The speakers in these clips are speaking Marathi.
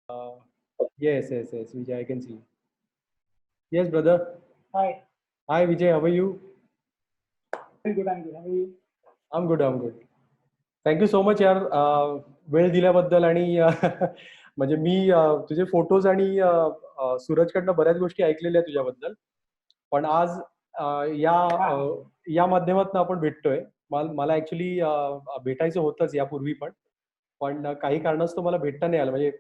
Yes, yes, yes, Vijay, I can see. Yes, brother. Hi. Hi, Vijay, how are you? I'm good. I'm good. How are you? I'm good, I'm good. Thank you so much यार वेळ दिल्याबद्दल आणि म्हणजे मी तुझे फोटोज आणि सूरजकडनं बऱ्याच गोष्टी ऐकलेल्या तुझ्याबद्दल. पण आज या हा. या माध्यमातून आपण भेटतोय. मला ॲक्चुअली भेटायचं होतंच यापूर्वी पण. पण काही कारणास्तव मला भेटता नाही आलं. म्हणजे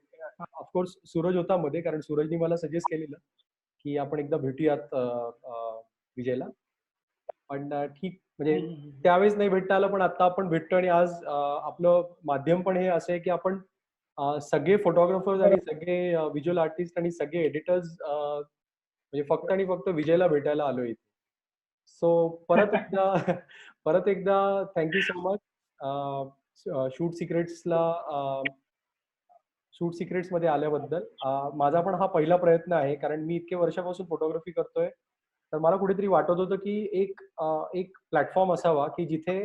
ऑफकोर्स सूरज होता मध्ये, कारण सूरजनी मला सजेस्ट केलेलं, की आपण एकदा भेटूयात विजयला. पण ठीक म्हणजे त्यावेळेस नाही भेटता आलं, पण आता आपण भेटतो आणि आज आपलं माध्यम पण हे असं आहे की आपण सगळे फोटोग्राफर्स आणि सगळे व्हिज्युअल आर्टिस्ट आणि सगळे एडिटर्स म्हणजे फक्त आणि फक्त विजयला भेटायला आलो इथे. सो परत एकदा परत एकदा थँक्यू सो मच शूट सिक्रेट्सला शूट सिक्रेट्स मध्ये आल्याबद्दल. माझा पण हा पहिला प्रयत्न आहे, कारण मी इतके वर्षापासून फोटोग्राफी करतोय. तर मला कुठेतरी वाटत होतं की एक प्लॅटफॉर्म असावा की जिथे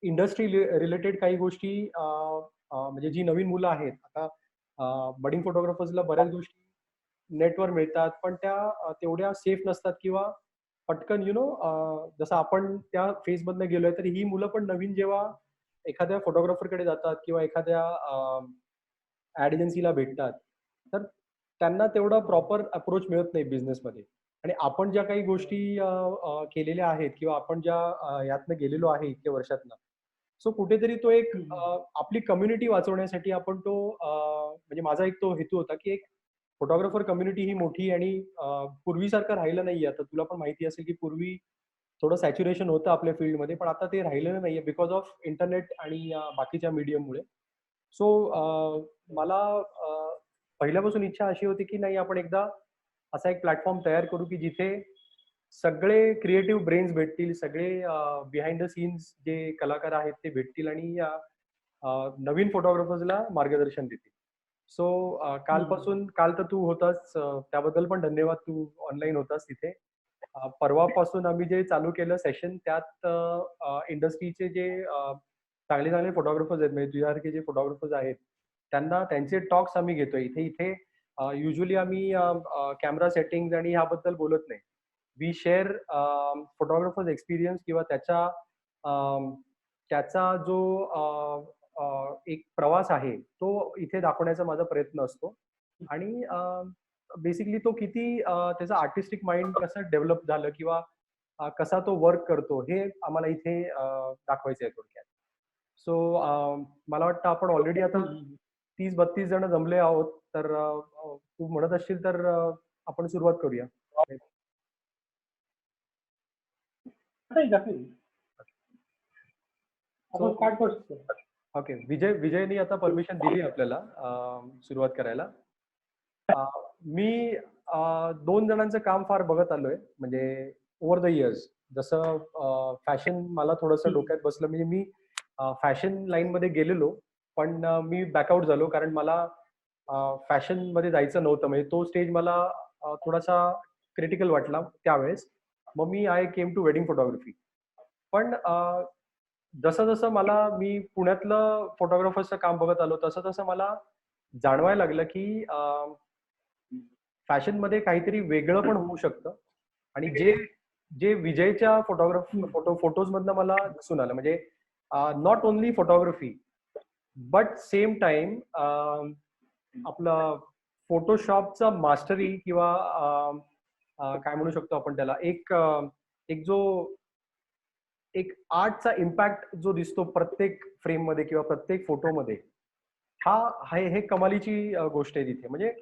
इंडस्ट्री रिलेटेड काही गोष्टी म्हणजे जी नवीन मुलं आहेत आता बडिंग फोटोग्राफर्सला बऱ्याच गोष्टी नेटवर मिळतात, पण त्या तेवढ्या सेफ नसतात किंवा पटकन जसं आपण त्या फेजमधनं गेलोय, तर ही मुलं पण नवीन जेव्हा एखाद्या फोटोग्राफरकडे जातात किंवा एखाद्या ऍड एजन्सीला भेटतात, तर त्यांना तेवढा प्रॉपर अप्रोच मिळत नाही बिझनेसमध्ये. आणि आपण ज्या काही गोष्टी केलेल्या आहेत किंवा आपण ज्या यातनं गेलेलो आहे इतक्या वर्षातनं, सो कुठेतरी तो एक आपली कम्युनिटी वाचवण्यासाठी आपण तो म्हणजे माझा एक तो हेतू होता की एक फोटोग्राफर कम्युनिटी ही मोठी आणि पूर्वीसारखं राहिलं नाहीये. आता तुला पण माहिती असेल की पूर्वी थोडं सॅच्युरेशन होतं आपल्या फील्डमध्ये, पण आता ते राहिलेलं नाहीये बिकॉज ऑफ इंटरनेट आणि बाकीच्या मीडियममुळे. सो मला पहिल्यापासून इच्छा अशी होती की नाही, आपण एकदा असा एक प्लॅटफॉर्म तयार करू की जिथे सगळे क्रिएटिव्ह ब्रेन्स भेटतील, सगळे बिहाइंड द सीन्स जे कलाकार आहेत ते भेटतील आणि नवीन फोटोग्राफर्सला मार्गदर्शन देतील. सो काल तर तू होतास, त्याबद्दल पण धन्यवाद. तू ऑनलाईन होतास तिथे. परवापासून आम्ही जे चालू केलं सेशन, त्यात इंडस्ट्रीचे जे चांगले चांगले फोटोग्राफर्स आहेत, म्हणजे तुझ्यासारखे जे फोटोग्राफर्स आहेत, त्यांना त्यांचे टॉक्स आम्ही घेतोय इथे. इथे युजली आम्ही कॅमेरा सेटिंग आणि ह्याबद्दल बोलत नाही. वी शेअर फोटोग्राफर्स एक्सपिरियन्स किंवा त्याचा जो एक प्रवास आहे तो इथे दाखवण्याचा माझा प्रयत्न असतो. आणि बेसिकली तो किती त्याचा आर्टिस्टिक माइंड कसं डेव्हलप झालं किंवा कसा तो वर्क करतो हे आम्हाला इथे दाखवायचं आहे थोडक्यात. सो मला वाटतं आपण ऑलरेडी आता 30-32 जण जमले आहोत. तर तू म्हणत असशील तर आपण सुरुवात करूया. ओके, विजयनी आता परमिशन दिली आपल्याला सुरुवात करायला. मी 2 जणांचं काम फार बघत आलोय, म्हणजे ओव्हर द इयर्स. जसं फॅशन मला थोडंसं डोक्यात बसलं, म्हणजे मी फॅशन लाईन मध्ये गेलेलो, पण मी बॅकआउट झालो कारण मला फॅशन मध्ये जायचं नव्हतं. म्हणजे तो स्टेज मला थोडासा क्रिटिकल वाटला त्यावेळेस. मग I came to wedding photography. पण जसं जसं मी पुण्यातलं फोटोग्राफर्सचं काम बघत आलो, तसं तसं मला जाणवायला लागलं की फॅशन मध्ये काहीतरी वेगळं पण होऊ शकतं. आणि जे जे विजयच्या फोटोज मधनं मला दिसून आलं, म्हणजे not only photography but same time आपलं फोटोशॉपचा मास्टरी किंवा काय म्हणू शकतो आपण त्याला, एक जो एक आर्टचा इम्पॅक्ट जो दिसतो प्रत्येक फ्रेम मध्ये किंवा प्रत्येक फोटोमध्ये, हे कमालीची गोष्ट आहे तिथे. म्हणजे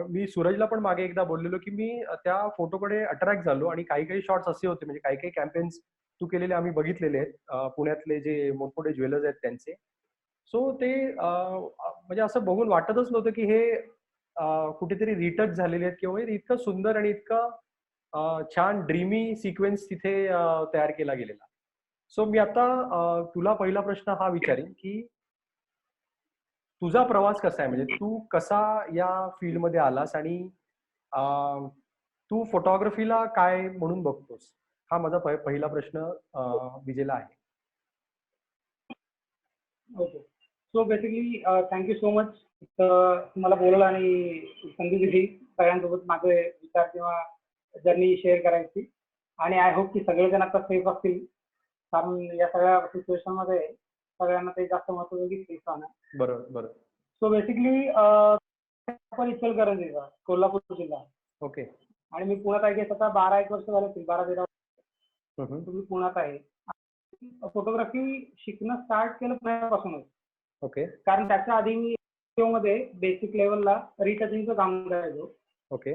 मी सूरजला पण मागे एकदा बोललेलो की मी त्या फोटोकडे अट्रॅक्ट झालो आणि काही काही शॉट्स असे होते, म्हणजे काही काही कॅम्पेन्स तू केलेले आम्ही बघितलेले आहेत, पुण्यातले जे मोठमोठे ज्वेलर्स आहेत त्यांचे. सो ते म्हणजे असं बघून वाटतच नव्हतं की हे कुठेतरी रिटच झालेले आहेत किंवा इतकं सुंदर आणि इतकं छान ड्रीमी सिक्वेन्स तिथे तयार केला गेलेला. सो मी आता तुला पहिला प्रश्न हा विचारेन की तुझा प्रवास कसा आहे, म्हणजे तू कसा या फील्डमध्ये आलास आणि तू फोटोग्राफीला काय म्हणून बघतोस, हा माझा पहिला प्रश्न विजयला आहे. Okay. So basically thank you so much तुम्हाला बोलायला आणि संधी दिली सगळ्यांसोबत माझे विचार किंवा जर्नी शेअर करायची. आणि आय होप की सगळेजण आता सेफ असतील, कारण या सगळ्या सिच्युएशन मध्ये सगळ्यांना ते जास्त महत्त्वाचं की सेफ राहणं. बरोबर बरोबर. सो बेसिकली आपण इचलकरंजीचा, कोल्हापूर जिल्हा. ओके. आणि मी पुण्यात आहे आता 12-1 वर्ष झाले असतील, 12-13 हम्म. तुम्ही पुण्यात आहे. फोटोग्राफी शिकणं स्टार्ट केलं पुण्यापासूनच. ओके. कारण त्याच्या आधी मी मध्ये बेसिक लेवलला रिटचिंगचं काम करायचो ओके.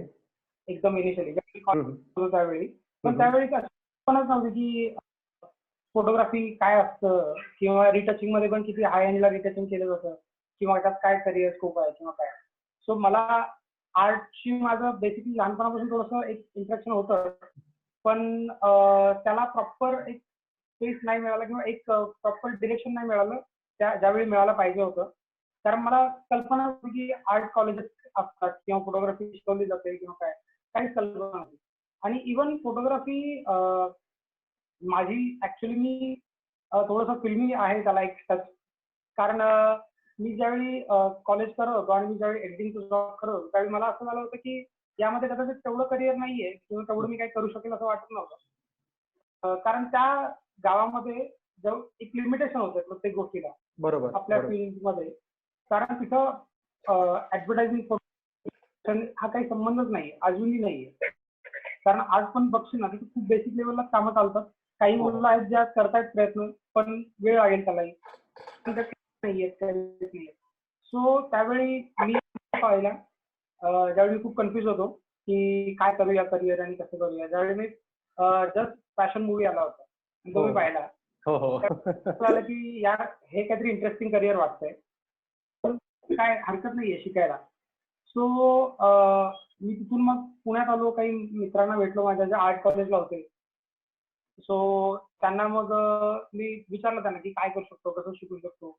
एकदम इनिशियली हम्म. त्यावेळी. पण त्यावेळी कल्पनाच नव्हती की फोटोग्राफी काय असतं किंवा रिटचिंग मध्ये पण किती हाय एंडला रिटचिंग केलं जातं किंवा त्यात काय करिअर स्कोप आहे किंवा काय. सो मला आर्टशी माझं बेसिकली लहानपणापासून थोडंसं एक इंट्रॅक्शन होतं, पण त्याला प्रॉपर एक स्पेस नाही मिळाला किंवा एक प्रॉपर डिरेक्शन नाही मिळालं ज्यावेळी मिळायला पाहिजे होतं. कारण मला कल्पना होती की आर्ट कॉलेजेस असतात किंवा फोटोग्राफी शिकवली जाते किंवा काय, काहीच कल्पना नव्हती. आणि इव्हन फोटोग्राफी माझी ऍक्च्युली मी थोडंसं फिल्मी आहे त्याला एक टच. कारण मी ज्यावेळी कॉलेज करत होतो आणि मी ज्यावेळी एडिटिंगचं जॉब करत होतो त्यावेळी मला असं झालं होतं की यामध्ये कदाचित तेवढं करिअर नाहीये किंवा तेवढं मी काही करू शकेल असं वाटत नव्हतं. कारण त्या गावामध्ये एक लिमिटेशन होतं प्रत्येक गोष्टीला. बरोबर. आपल्या फील्डमध्ये. कारण तिथं ऍडव्हर्टायझिंग हा काही संबंधच नाही, अजूनही नाहीये. कारण आज पण बघशील ना तिथे खूप बेसिक लेवलला कामं चालतात. काही मुलं आहेत ज्या करतायत प्रयत्न, पण वेळ लागेल त्यालाही. नाहीये. सो त्यावेळी मी पाहिला ज्यावेळी खूप कन्फ्युज होतो की काय करूया करिअर आणि कसं करूया. ज्यावेळी मी जस्ट फॅशन मूवी आला होता तो मी पाहिला. कळलं की यार हे काहीतरी इंटरेस्टिंग करिअर वाटतंय, काय हरकत नाहीये शिकायला. सो मी तिथून मग पुण्यात आलो, काही मित्रांना भेटलो माझ्या जे आर्ट कॉलेजला होते. सो त्यांना मग मी विचारलं त्यांना की काय करू शकतो, कसं शिकू शकतो.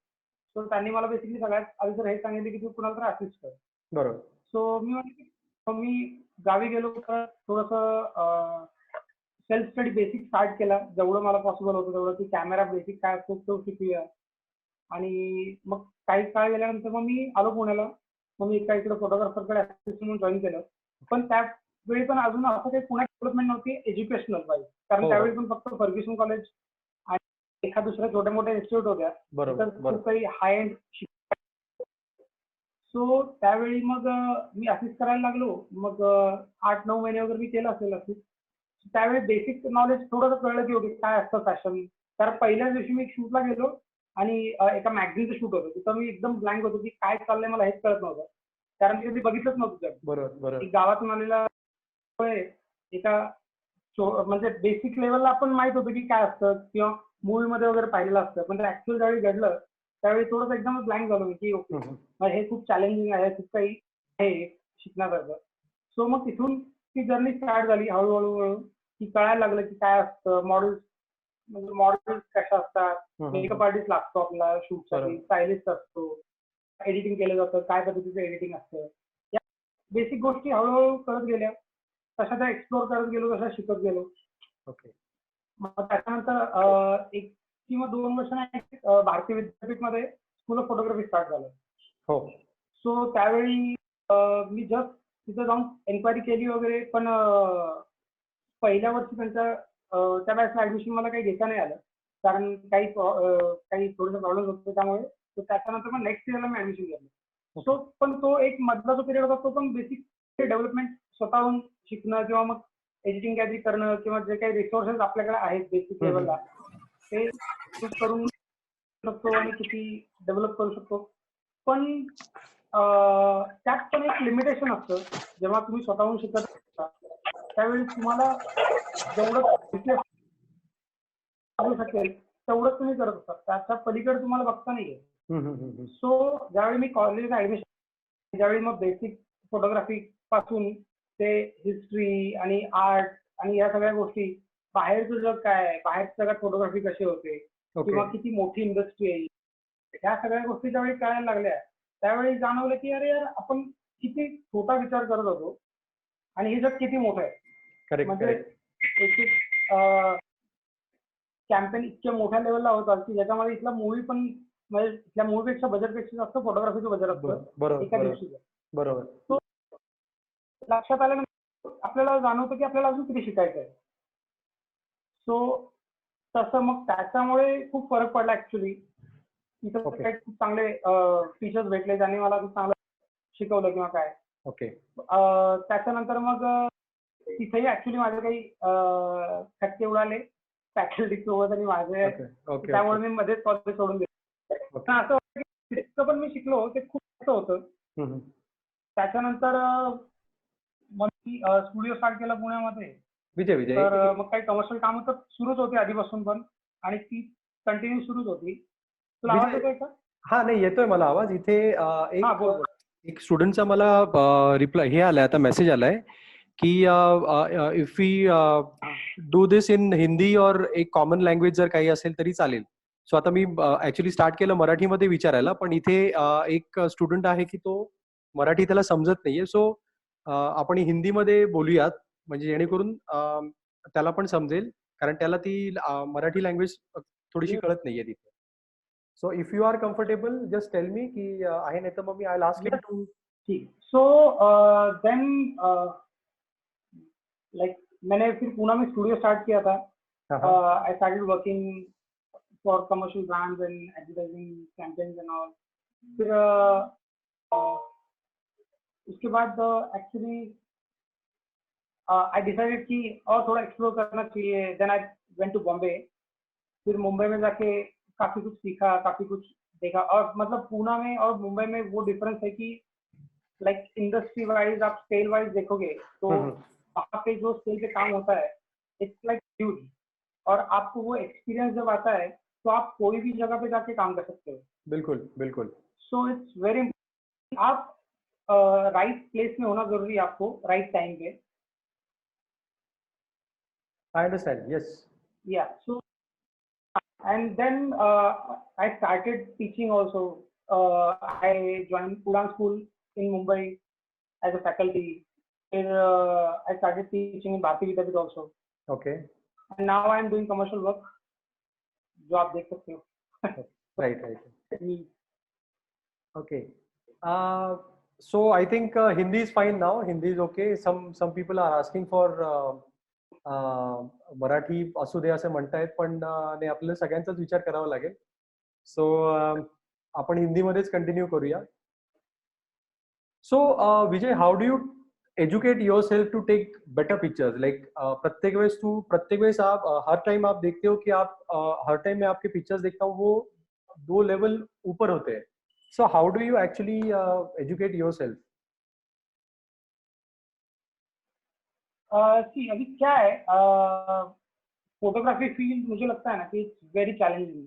सो त्यांनी मला बेसिकली सगळ्यात आधी तर हे सांगितलं की तू कुणाला तर असिस्ट कर. बरोबर. सो मी म्हटलं मी गावी गेलो तर थोडंसं सेल्फ स्टडी बेसिक स्टार्ट केला, जेवढं मला पॉसिबल होतं तेवढं, की कॅमेरा बेसिक काय असतो तो शिकूया. आणि मग काही काळ गेल्यानंतर मग मी आलो पुण्याला. मग मी एका इकडे फोटोग्राफरकडे असिस्टंट म्हणून जॉईन केलं. पण त्यावेळी पण अजून असं काही पुण्यात डेव्हलपमेंट नव्हती एज्युकेशनल वाईज. कारण त्यावेळी पण फक्त फर्ग्युसन कॉलेज आणि एखाद दुसऱ्या छोट्या मोठ्या इन्स्टिट्यूट होत्या. तर खूप काही हाय एंड. सो त्यावेळी मग मी असिस्ट करायला लागलो. मग 8-9 महिने वगैरे मी केलं असेल असिस्ट. त्यावेळी बेसिक नॉलेज थोडंसं कळलं की ओके काय असतं फॅशन. कारण पहिल्याच दिवशी मी शूटला गेलो आणि एका मॅगझिनचं शूट होतं. तिथं मी एकदम ब्लँक होतो की काय चाललंय मला हेच कळत नव्हतं. कारण मी कधी बघितलंच नव्हतं. बरोबर. गावातून आलेला एका म्हणजे बेसिक लेवलला आपण माहित होतं की काय असतं किंवा मूवीमध्ये वगैरे पाहिलेलं असतं. पण ते ऍक्च्युअल ज्यावेळी घडलं त्यावेळी थोडंसं एकदम ब्लँक झालो मी की ओके हे खूप चॅलेंजिंग आहे, खूप काही आहे शिकण्यासारखं. सो मग तिथून ती जर्नी स्टार्ट झाली हळूहळू की कळायला लागलं की काय असतं. मॉडेल्स कशा असतात, मेकअप आर्टिस्ट लागतो आपला शूटसाठी, स्टायलिस्ट असतो, एडिटिंग केलं जातं, काय पद्धतीचं एडिटिंग असतं. या बेसिक गोष्टी हळूहळू कळत गेल्या. तशा त्या एक्सप्लोर करत गेलो, तशा शिकत गेलो. ओके. मग त्याच्यानंतर 1 किंवा 2 वर्षांनी भारतीय विद्यापीठमध्ये स्कूल ऑफ फोटोग्राफी स्टार्ट झालं. हो. सो त्यावेळी मी जस्ट तिथं जाऊन एन्क्वायरी केली वगैरे, पण पहिल्या वर्षी त्या बॅचला ऍडमिशन मला काही घेता नाही आलं. कारण काही थोडेसे प्रॉब्लेम होते त्यामुळे. तर त्याच्यानंतर मग नेक्स्ट इयरला मी ऍडमिशन घेतलं. सो पण तो एक मधला जो पिरियड होता तो पण बेसिक डेव्हलपमेंट स्वतःहून शिकणं किंवा मग एडिटिंग काहीतरी करणं किंवा जे काही रिसोर्सेस आपल्याकडे आहेत बेसिक लेवलला ते यूज करून शकतो आणि किती डेव्हलप करू शकतो. पण त्यात पण एक लिमिटेशन असतं. जेव्हा तुम्ही स्वतःहून शिकत असता त्यावेळी तुम्हाला जेवढं शकेल तेवढंच तुम्ही करत असता. त्याच्या पलीकडे तुम्हाला बघता नाही येत. सो ज्यावेळी मी कॉलेजला ऍडमिशन, ज्यावेळी मग बेसिक फोटोग्राफी पासून ते हिस्ट्री आणि आर्ट आणि या सगळ्या गोष्टी, बाहेरचं जग काय आहे, बाहेरच्या जगात फोटोग्राफी कशी होते किंवा किती मोठी इंडस्ट्री आहे, ह्या सगळ्या गोष्टी ज्यावेळी कळायला लागल्या त्यावेळी जाणवलं की अरे यार आपण किती छोटा विचार करत होतो आणि हे जग किती मोठं आहे. म्हणजे एक कॅम्पेन इतक्या मोठ्या लेवलला होता की ज्याच्यामध्ये इथला मूवी पण म्हणजे इथल्या मूवीपेक्षा बजेटपेक्षा जास्त फोटोग्राफीचं बजेट असतं बरोबर एका बरोबर दिवशीचं. बरोबर. तो लक्षात आल्यानंतर आपल्याला जाणवतं की आपल्याला अजून किती शिकायचं आहे. सो तसं मग त्याच्यामुळे खूप फरक पडला ऍक्च्युली. तिथं ओके काही खूप चांगले टीचर्स भेटले ज्यांनी मला खूप चांगलं शिकवलं किंवा काय. ओके त्याच्यानंतर मग तिथेही ऍक्च्युली माझे काही खटके उडाले फॅकल्टी सोबत आणि माझे. ओके ओके त्यामुळे ओके मी मध्येच कॉलेज सोडून दिलं. ओके. पण असं वाटतं की तितकं पण मी शिकलो ते खूप असं होतं. हम्म. त्याच्यानंतर मग मी स्टुडिओ स्टार्ट केला पुण्यामध्ये. विजय विजय तर मग काही कमर्शियल कामं तर सुरूच होती आधीपासून पण आणि ती कंटिन्यू सुरूच होती. तुला आवाज विजय येतोय का? हा नाही येतोय मला आवाज. इथे हा एक बोल बोल. एक स्टुडंटचा मला रिप्लाय हे आलाय, आता मेसेज आलाय की if we do this in Hindi और एक कॉमन लँग्वेज जर काही असेल तरी चालेल. सो आता मी ऍक्च्युली स्टार्ट केलं मराठीमध्ये विचारायला, पण इथे एक स्टुडंट आहे की तो मराठी त्याला समजत नाहीये. सो आपण हिंदीमध्ये बोलूयात म्हणजे जेणेकरून त्याला पण समजेल, कारण त्याला ती मराठी लँग्वेज थोडीशी कळत नाहीये तिथे. So if you are comfortable just tell me की आहे, नाही तर मग मी आय लास्ट हिम टू. ठीक. सो देन लाइक मैंने फिर पुणे में स्टूडियो स्टार्ट किया था. I started working for commercial brands and advertising campaigns and all. फिर उसके बाद एक्चुअली आई डिसाइडेड कि और थोड़ा एक्सप्लोर करना चाहिए. Then I went to Bombay. फिर मुंबई में जाके काफी कुछ सीखा, काफी कुछ देखा. और मतलब पुणे में और मुंबई में वो डिफरेंस है कि लाइक इंडस्ट्री वाइज आप स्केल वाइज देखोगे तो वहाँ पे जो स्केल पे काम होता है इट्स लाइक ह्यूज. और आपको वो एक्सपीरियंस जब आता है तो आप कोई भी जगह पे जाके काम कर सकते हो. बिल्कुल बिल्कुल. So it's very important. आप राइट प्लेस में होना जरूरी है आपको right time pay. I understand. Yes. या so and then I started teaching also. I joined Udaan School in Mumbai as a faculty. Then, I started teaching in Bharati Vidyapeeth also. Okay. And now I am doing commercial work. जो आप देख सकते हो. Right, right. Me. Okay. So I think Hindi is fine now. Hindi is okay. Some people are asking for Marathi असू दे असं म्हणतायत, पण नाही, आपल्याला सगळ्यांचाच विचार करावा लागेल. सो आपण हिंदीमध्येच कंटिन्यू करूया. So Vijay, how do you educate yourself to take better pictures? Like प्रत्येक वेळेस आप हर टाइम आप देखते हो कि आप हर टाइम मैं आपके पिक्चर्स देखता हूँ वो 2 लेवल ऊपर होते हैं. So how do you actually educate your self? अभी क्या है, फोटोग्राफी फील्ड मुझे लगता है ना कि it's very challenging.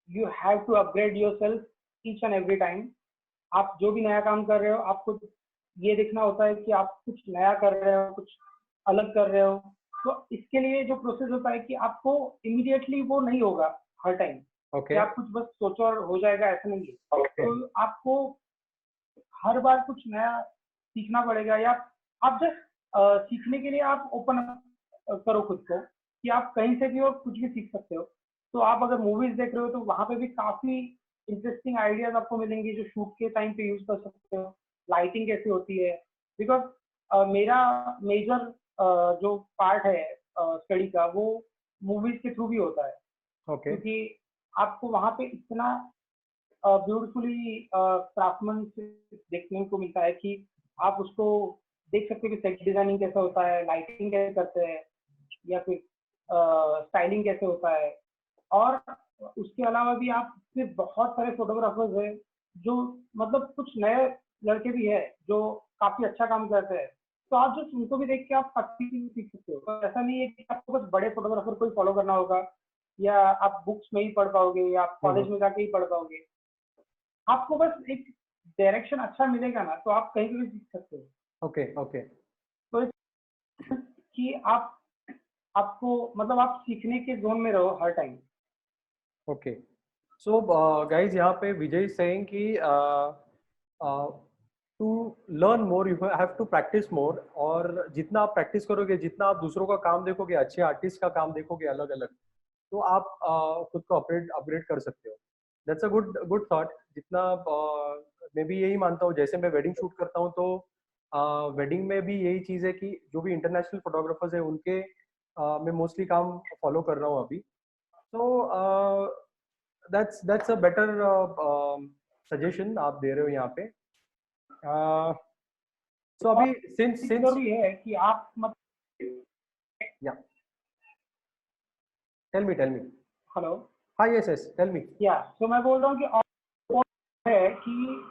You have to upgrade yourself each and every time. आप जो भी नया काम कर रहे हो आपको ये देखना होता है कि आप कुछ नया कर रहे हो, कुछ अलग कर रहे हो. तो इसके लिए जो प्रोसेस होता है कि आपको इमीडिएटली वो नहीं होगा हर टाइम. ओके. कि आप कुछ बस सोचो और हो जाएगा, ऐसा नहीं है. ओके. तो आपको हर बार कुछ नया सीखना पड़ेगा. या आप जस्ट सीखने के लिए आप ओपन करो खुद को कि आप कहीं से भी और कुछ भी सीख सकते हो. तो आप अगर मूवीज देख रहे हो तो वहां पे भी काफी इंटरेस्टिंग आइडियाज आपको मिलेंगे जो शूट के टाइम पे यूज कर सकते हो. लाइटिंग कैसे होती है, बिकॉज मेरा मेजर जो पार्ट है स्टडी का वो मूवीज के थ्रू भी होता है. ओके. क्योंकि आपको वहां पे इतना ब्यूटीफुली क्राफ्टमैनशिप देखने को मिलता है कि आप उसको देख सकते हो कि सेट डिजाइनिंग कैसा होता है, लाइटिंग कैसे करते हैं, या फिर स्टाइलिंग कैसे होता है. और उसके अलावा भी आप फिर बहुत सारे फोटोग्राफर्स हैं जो मतलब कुछ नए लड़के भी हैं जो काफी अच्छा काम करते हैं. तो आप जस्ट उनको भी देख के आप काफी चीज़ सीख सकते हो. तो ऐसा नहीं है कि आपको बस बड़े फोटोग्राफर को ही फॉलो करना होगा या आप बुक्स में ही पढ़ पाओगे या आप कॉलेज में जाके ही पढ़ पाओगे. आपको बस एक डायरेक्शन अच्छा मिलेगा ना तो आप कहीं पे भी सीख सकते हो. ओके. ओके. तो कि आपको मतलब आप सीखने के जोन में रहो हर टाइम. ओके. सो गाइज, यहाँ पे विजय सेइंग कि to learn more you have to practise more. और जितना आप प्रैक्टिस करोगे, जितना आप दूसरों का काम देखोगे, अच्छे आर्टिस्ट का काम देखोगे अलग अलग, तो आप खुद को अपग्रेड कर सकते हो. That's a good thought. जितना मैं भी यही मानता हूँ, जैसे मैं वेडिंग शूट करता हूँ तो वेडिंग में भी यही चीज़ है कि जो भी इंटरनेशनल फोटोग्राफर्स है उनके मैं मोस्टली काम फॉलो कर रहा हूँ अभी. तो दैट्स अ बेटर सजेशन आप दे रहे हो यहाँ पे. सो अभी सिंस जरूरी है कि आप मतलब. या टेल मी. हेलो. हाँ, यस टेल मी. या तो मैं बोल रहा हूँ कि और है कि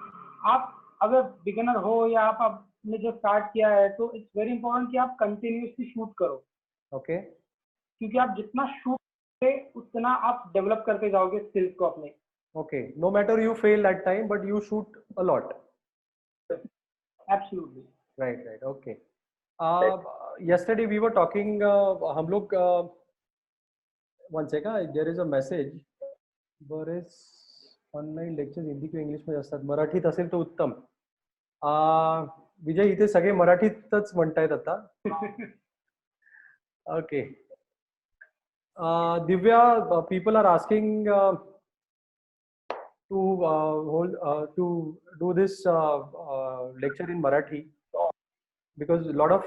आप अगर बिगिनर हो या आपने जो स्टार्ट किया है तो इट्स वेरी इंपॉर्टेंट कि आप कंटिन्यूसली शूट करो. ओके. क्योंकि आप जितना शूट करोगे उतना आप डेवलप करते जाओगे स्किल्स को अपने. Okay, no matter you fail at time, but you shoot a lot. Absolutely. Right. Okay. Uh, Yesterday we were talking. हम लोग one second. There is a message. बरेच ऑनलाईन लेक्चर हिंदी किंवा इंग्लिशमध्ये असतात. मराठीत असेल तर उत्तम. विजय, इथे सगळे मराठीतच म्हणतायत आता. Okay. Divya, people are asking to do this lecture in Marathi because a lot of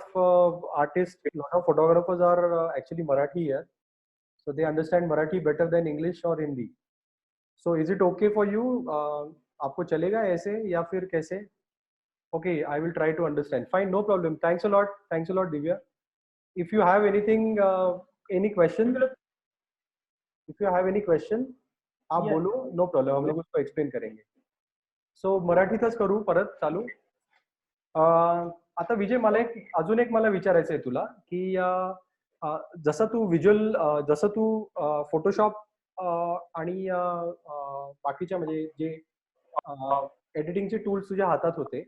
artists, a lot of photographers are actually Marathi here, so they understand Marathi better than English or Hindi. So is it okay for you? आपको चलेगा ऐसे या फिर कैसे? Okay, I will try to understand. Fine, no problem. Thanks a lot, Divya. If you have anything, any question, आप Yes. बोलो, नो प्रॉब्लम, हम लोग उसको एक्सप्लेन करेंगे. सो मराठीतच करू परत चालू. आता विजय, अजून एक मला विचारायचं आहे तुला की जसं तू फोटोशॉप आणि बाकीच्या म्हणजे जे एडिटिंगचे टूल्स तुझ्या हातात होते,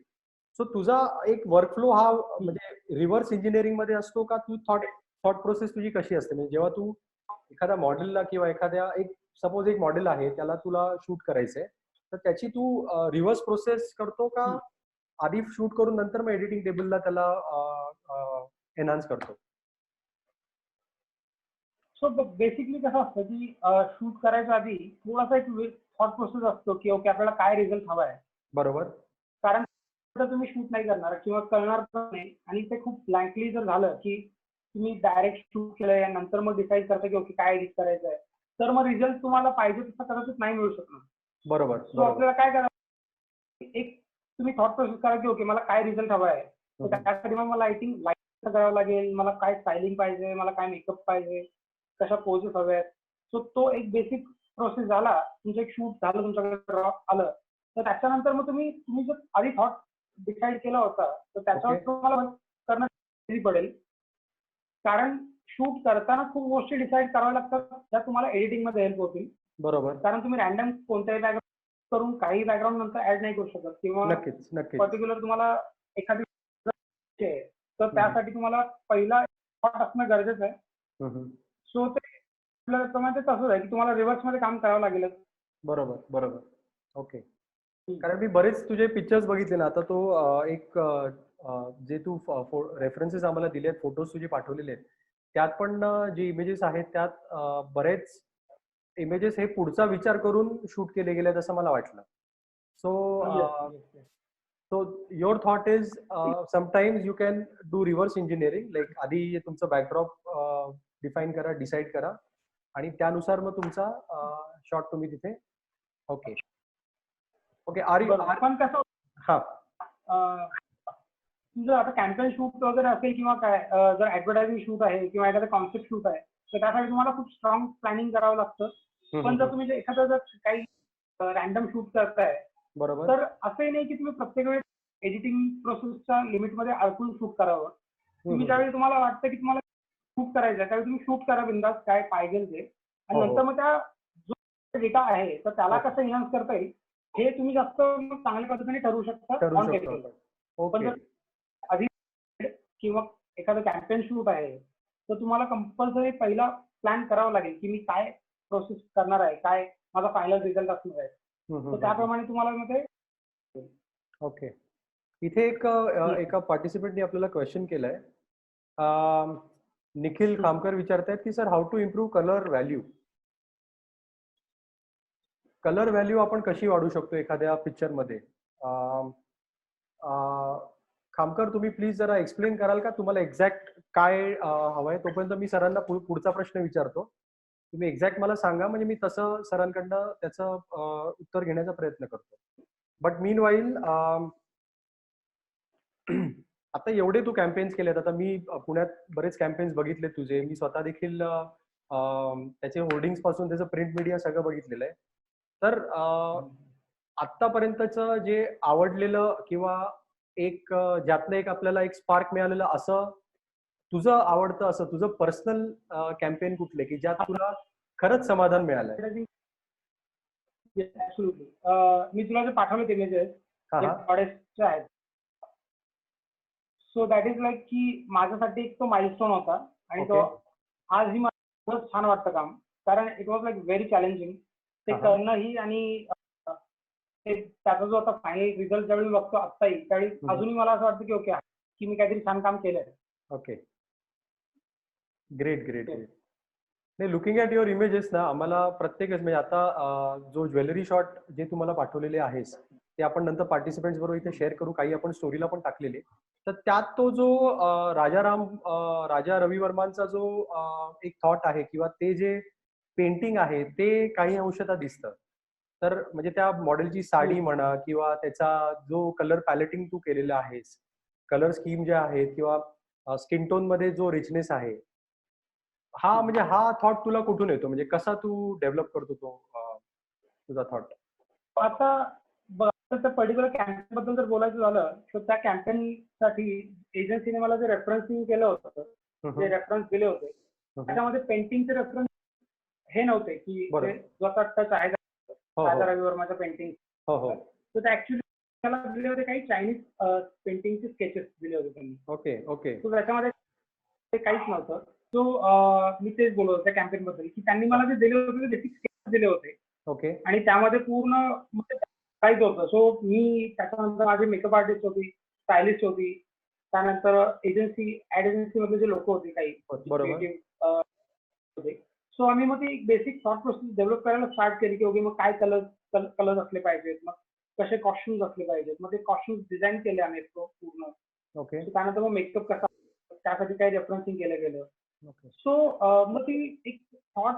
सो तुझा एक वर्कफ्लो हा म्हणजे रिव्हर्स इंजिनिअरिंग मध्ये असतो का? तू थॉट प्रोसेस तुझी कशी असते? म्हणजे जेव्हा तू एखाद्या मॉडेलला किंवा एखाद्या सपोज एक मॉडेल आहे त्याला तुला शूट करायचंय, तर त्याची तू रिव्हर्स प्रोसेस करतो का आधी शूट करून नंतर मग एडिटिंग टेबलला त्याला एनहान्स करतो? सो बेसिकली कसं असतं की शूट करायच्या आधी थोडासा एक थॉट प्रोसेस असतो की ओके आपल्याला काय रिझल्ट हवा आहे. बरोबर. कारण तुम्ही शूट नाही करणार किंवा कळणार पण नाही आणि ते खूप ब्लँकली जर झालं की तुम्ही डायरेक्ट शूट केलंय नंतर मग डिसाईड करता की ओके काय एडिट करायचं आहे, तर मग रिझल्ट तुम्हाला पाहिजे तसा कदाचित नाही मिळू शकणार. बरोबर. सो आपल्याला काय करायचं, एक तुम्ही थॉट प्रोसेस करा की ओके मला काय रिझल्ट हवा आहे, तर त्यासाठी मग मला आय थिंक लाईट करावं लागेल, मला काय स्टायलिंग पाहिजे, मला काय मेकअप पाहिजे, कशा पोजेस हव्या आहेत. सो तो एक बेसिक प्रोसेस झाला, तुमचं एक शूट झालं, तुमच्याकडे आलं, तर त्याच्यानंतर मग तुम्ही जर आधी थॉट डिसाईड केला होता तर त्याच्यावर तुम्हाला करणं इझी पडेल. कारण शूट करताना खूप गोष्टी डिसाईड कराव्या लागतात ज्या तुम्हाला एडिटिंग मध्ये हेल्प होतील. बरोबर. कारण तुम्ही रॅन्डम कोणत्याही बॅकग्राऊंड करून काही बॅकग्राऊंड नंतर ऍड नाही करू शकत किंवा नक्कीच. पर्टिक्युलर तुम्हाला एखादी तर त्यासाठी तुम्हाला पहिला थॉट असणं गरजेचं आहे. सो ते तसंच आहे की तुम्हाला रिव्हर्स मध्ये काम करावं लागेल. बरोबर. ओके. कारण मी बरेच तुझे पिक्चर्स बघितले ना, आता तो एक जे तू रेफरन्सेस आम्हाला दिले आहेत, फोटोज तुझे पाठवलेले आहेत, त्यात पण जे इमेजेस आहेत त्यात बरेच इमेजेस हे पुढचा विचार करून शूट केले गेले असं मला वाटलं. So your thought is sometimes you can do reverse engineering, like आधी तुमचं बॅकड्रॉप डिफाईन करा, डिसाईड करा आणि त्यानुसार मग तुमचा शॉट तुम्ही तिथे. ओके. पण कसं हा तुझं आता कॅम्पेन शूट वगैरे असेल किंवा काय, जर ऍडव्हर्टायझिंग शूट आहे किंवा एखादा कॉन्सेप्ट शूट आहे तर त्यासाठी तुम्हाला खूप स्ट्रॉंग प्लॅनिंग करावं लागतं. पण जर तुम्ही एखादं जर काही रॅन्डम शूट करताय, बरोबर, तर असंही नाही की तुम्ही प्रत्येक वेळेस एडिटिंग प्रोसेसच्या लिमिटमध्ये अडकून शूट करावं. तुम्ही ज्यावेळी तुम्हाला वाटतं की तुम्हाला शूट करायचं त्यावेळी तुम्ही शूट करा बिंदास, काय पाहिजे ते, आणि नंतर मग त्या जो डेटा आहे तर त्याला कसं एनहान्स करता येईल हे तुम्ही जास्त चांगल्या पद्धतीने ठरवू शकता ऑन टेलिव्हिजन. पण जर आधी किंवा एखादं कॅम्पेन शूट आहे तर तुम्हाला कंपल्सरी पहिला प्लॅन करावा लागेल की मी काय प्रोसेस करणार आहे, काय माझा फायनल रिझल्ट असणार आहे, तर त्याप्रमाणे तुम्हाला मग ते. ओके. इथे एका पार्टिसिपेंटने आपल्याला क्वेश्चन केलाय. निखिल खामकर विचारतायत की sir how to improve colour value. Colour value आपण कशी वाढवू शकतो एखाद्या पिक्चरमध्ये? खामकर, तुम्ही प्लीज जरा एक्सप्लेन कराल का तुम्हाला एक्झॅक्ट काय हवंय? तोपर्यंत मी सरांना पुढचा प्रश्न विचारतो. तुम्ही एक्झॅक्ट मला सांगा, म्हणजे मी तसं सरांकडनं त्याचं उत्तर घेण्याचा प्रयत्न करतो. बट मीन वाईल आता एवढे तू कॅम्पेन्स केलेत. आता मी पुण्यात बरेच कॅम्पेन्स बघितले तुझे. मी स्वतः देखील त्याचे होर्डिंग्स पासून त्याचं प्रिंट मीडिया सगळं बघितलेलं आहे. तर आतापर्यंतचं जे आवडलेलं किंवा एक ज्यातलं एक आपल्याला एक स्पार्क मिळालेलं असं तुझं आवडतं असं तुझं पर्सनल कॅम्पेन कुठले की ज्यात तुला खरंच समाधान मिळालंय? ऍब्सोल्युटली. मी तुला जे पाठवलेत इमेजेस ते गॉडेसचे आहेत. सो दॅट इज लाईक की माझ्यासाठी एक तो माइलस्टोन होता आणि तो आजही मला खूप छान वाटतं काम, कारण it was like very challenging ते करणंही. आणि त्याचा जो आता फायनल रिझल्ट ज्यावेळी बघतो आत्ताही, त्यावेळी अजूनही मला असं वाटतं की ओके की मी काहीतरी छान काम केलंय. Okay, great great great. नाही, लुकिंग ॲट युअर इमेजेस ना, आम्हाला प्रत्येकच म्हणजे आता जो ज्वेलरी शॉट जे तुम्हाला पाठवलेले आहेस ते आपण नंतर पार्टिसिपेंट्स बरोबर इथे शेअर करू. काही आपण स्टोरीला पण टाकलेले. तर त्यात तो जो राजा रवी वर्मांचा जो एक थॉट आहे किंवा ते जे पेंटिंग आहे ते काही अंशतः दिसतं. तर म्हणजे त्या मॉडेलची साडी म्हणा किंवा त्याचा जो कलर पॅलेटिंग तू केलेलं आहेस, कलर स्कीम जे आहेत किंवा स्किन टोन मध्ये जो रिचनेस आहे, हा म्हणजे हा थॉट तुला कुठून येतो? म्हणजे कसा तू डेव्हलप करतो तो तुझा थॉट? आता पर्टिक्युलर कॅम्पेन बद्दल जर बोलायचं झालं तर त्या कॅम्पेन साठी एजन्सीने मला जे रेफरन्सिंग केलं होतं, जे रेफरन्स दिले होते, त्याच्यामध्ये पेंटिंगचे रेफरन्स हे नव्हते की जो आता टच आहे राजा रवी वर्माच्या पेंटिंग, तर ते ऍक्च्युली त्याला दिले होते काही चायनीज पेंटिंगचे स्केचेस दिले होते त्यांनी. Okay okay. तो त्याच्यामध्ये ते काहीच नव्हतं. सो मी तेच बोलत होतो त्या कॅम्पेन बद्दल की त्यांनी मला जे दिले होते ते बेसिक स्केचेस दिले होते. ओके. आणि त्यामध्ये पूर्ण काहीच होतं. सो मी त्याच्यानंतर माझी मेकअप आर्टिस्ट होती, स्टायलिस्ट होती, त्यानंतर एजन्सी ऍड एजन्सी मधले जे लोक होते काही होते. सो आम्ही मग ती बेसिक थॉट प्रोसेस डेव्हलप करायला स्टार्ट केली की ओके मग काय कलर असले पाहिजेत, मग कसे कॉस्ट्युम्स असले पाहिजेत, मग ते कॉस्ट्युम्स डिझाईन केले आम्ही पूर्ण. ओके. त्यानंतर मग मेकअप कसा, त्यासाठी काही रेफरन्सिंग केलं गेलं. सो मग ती एक थॉट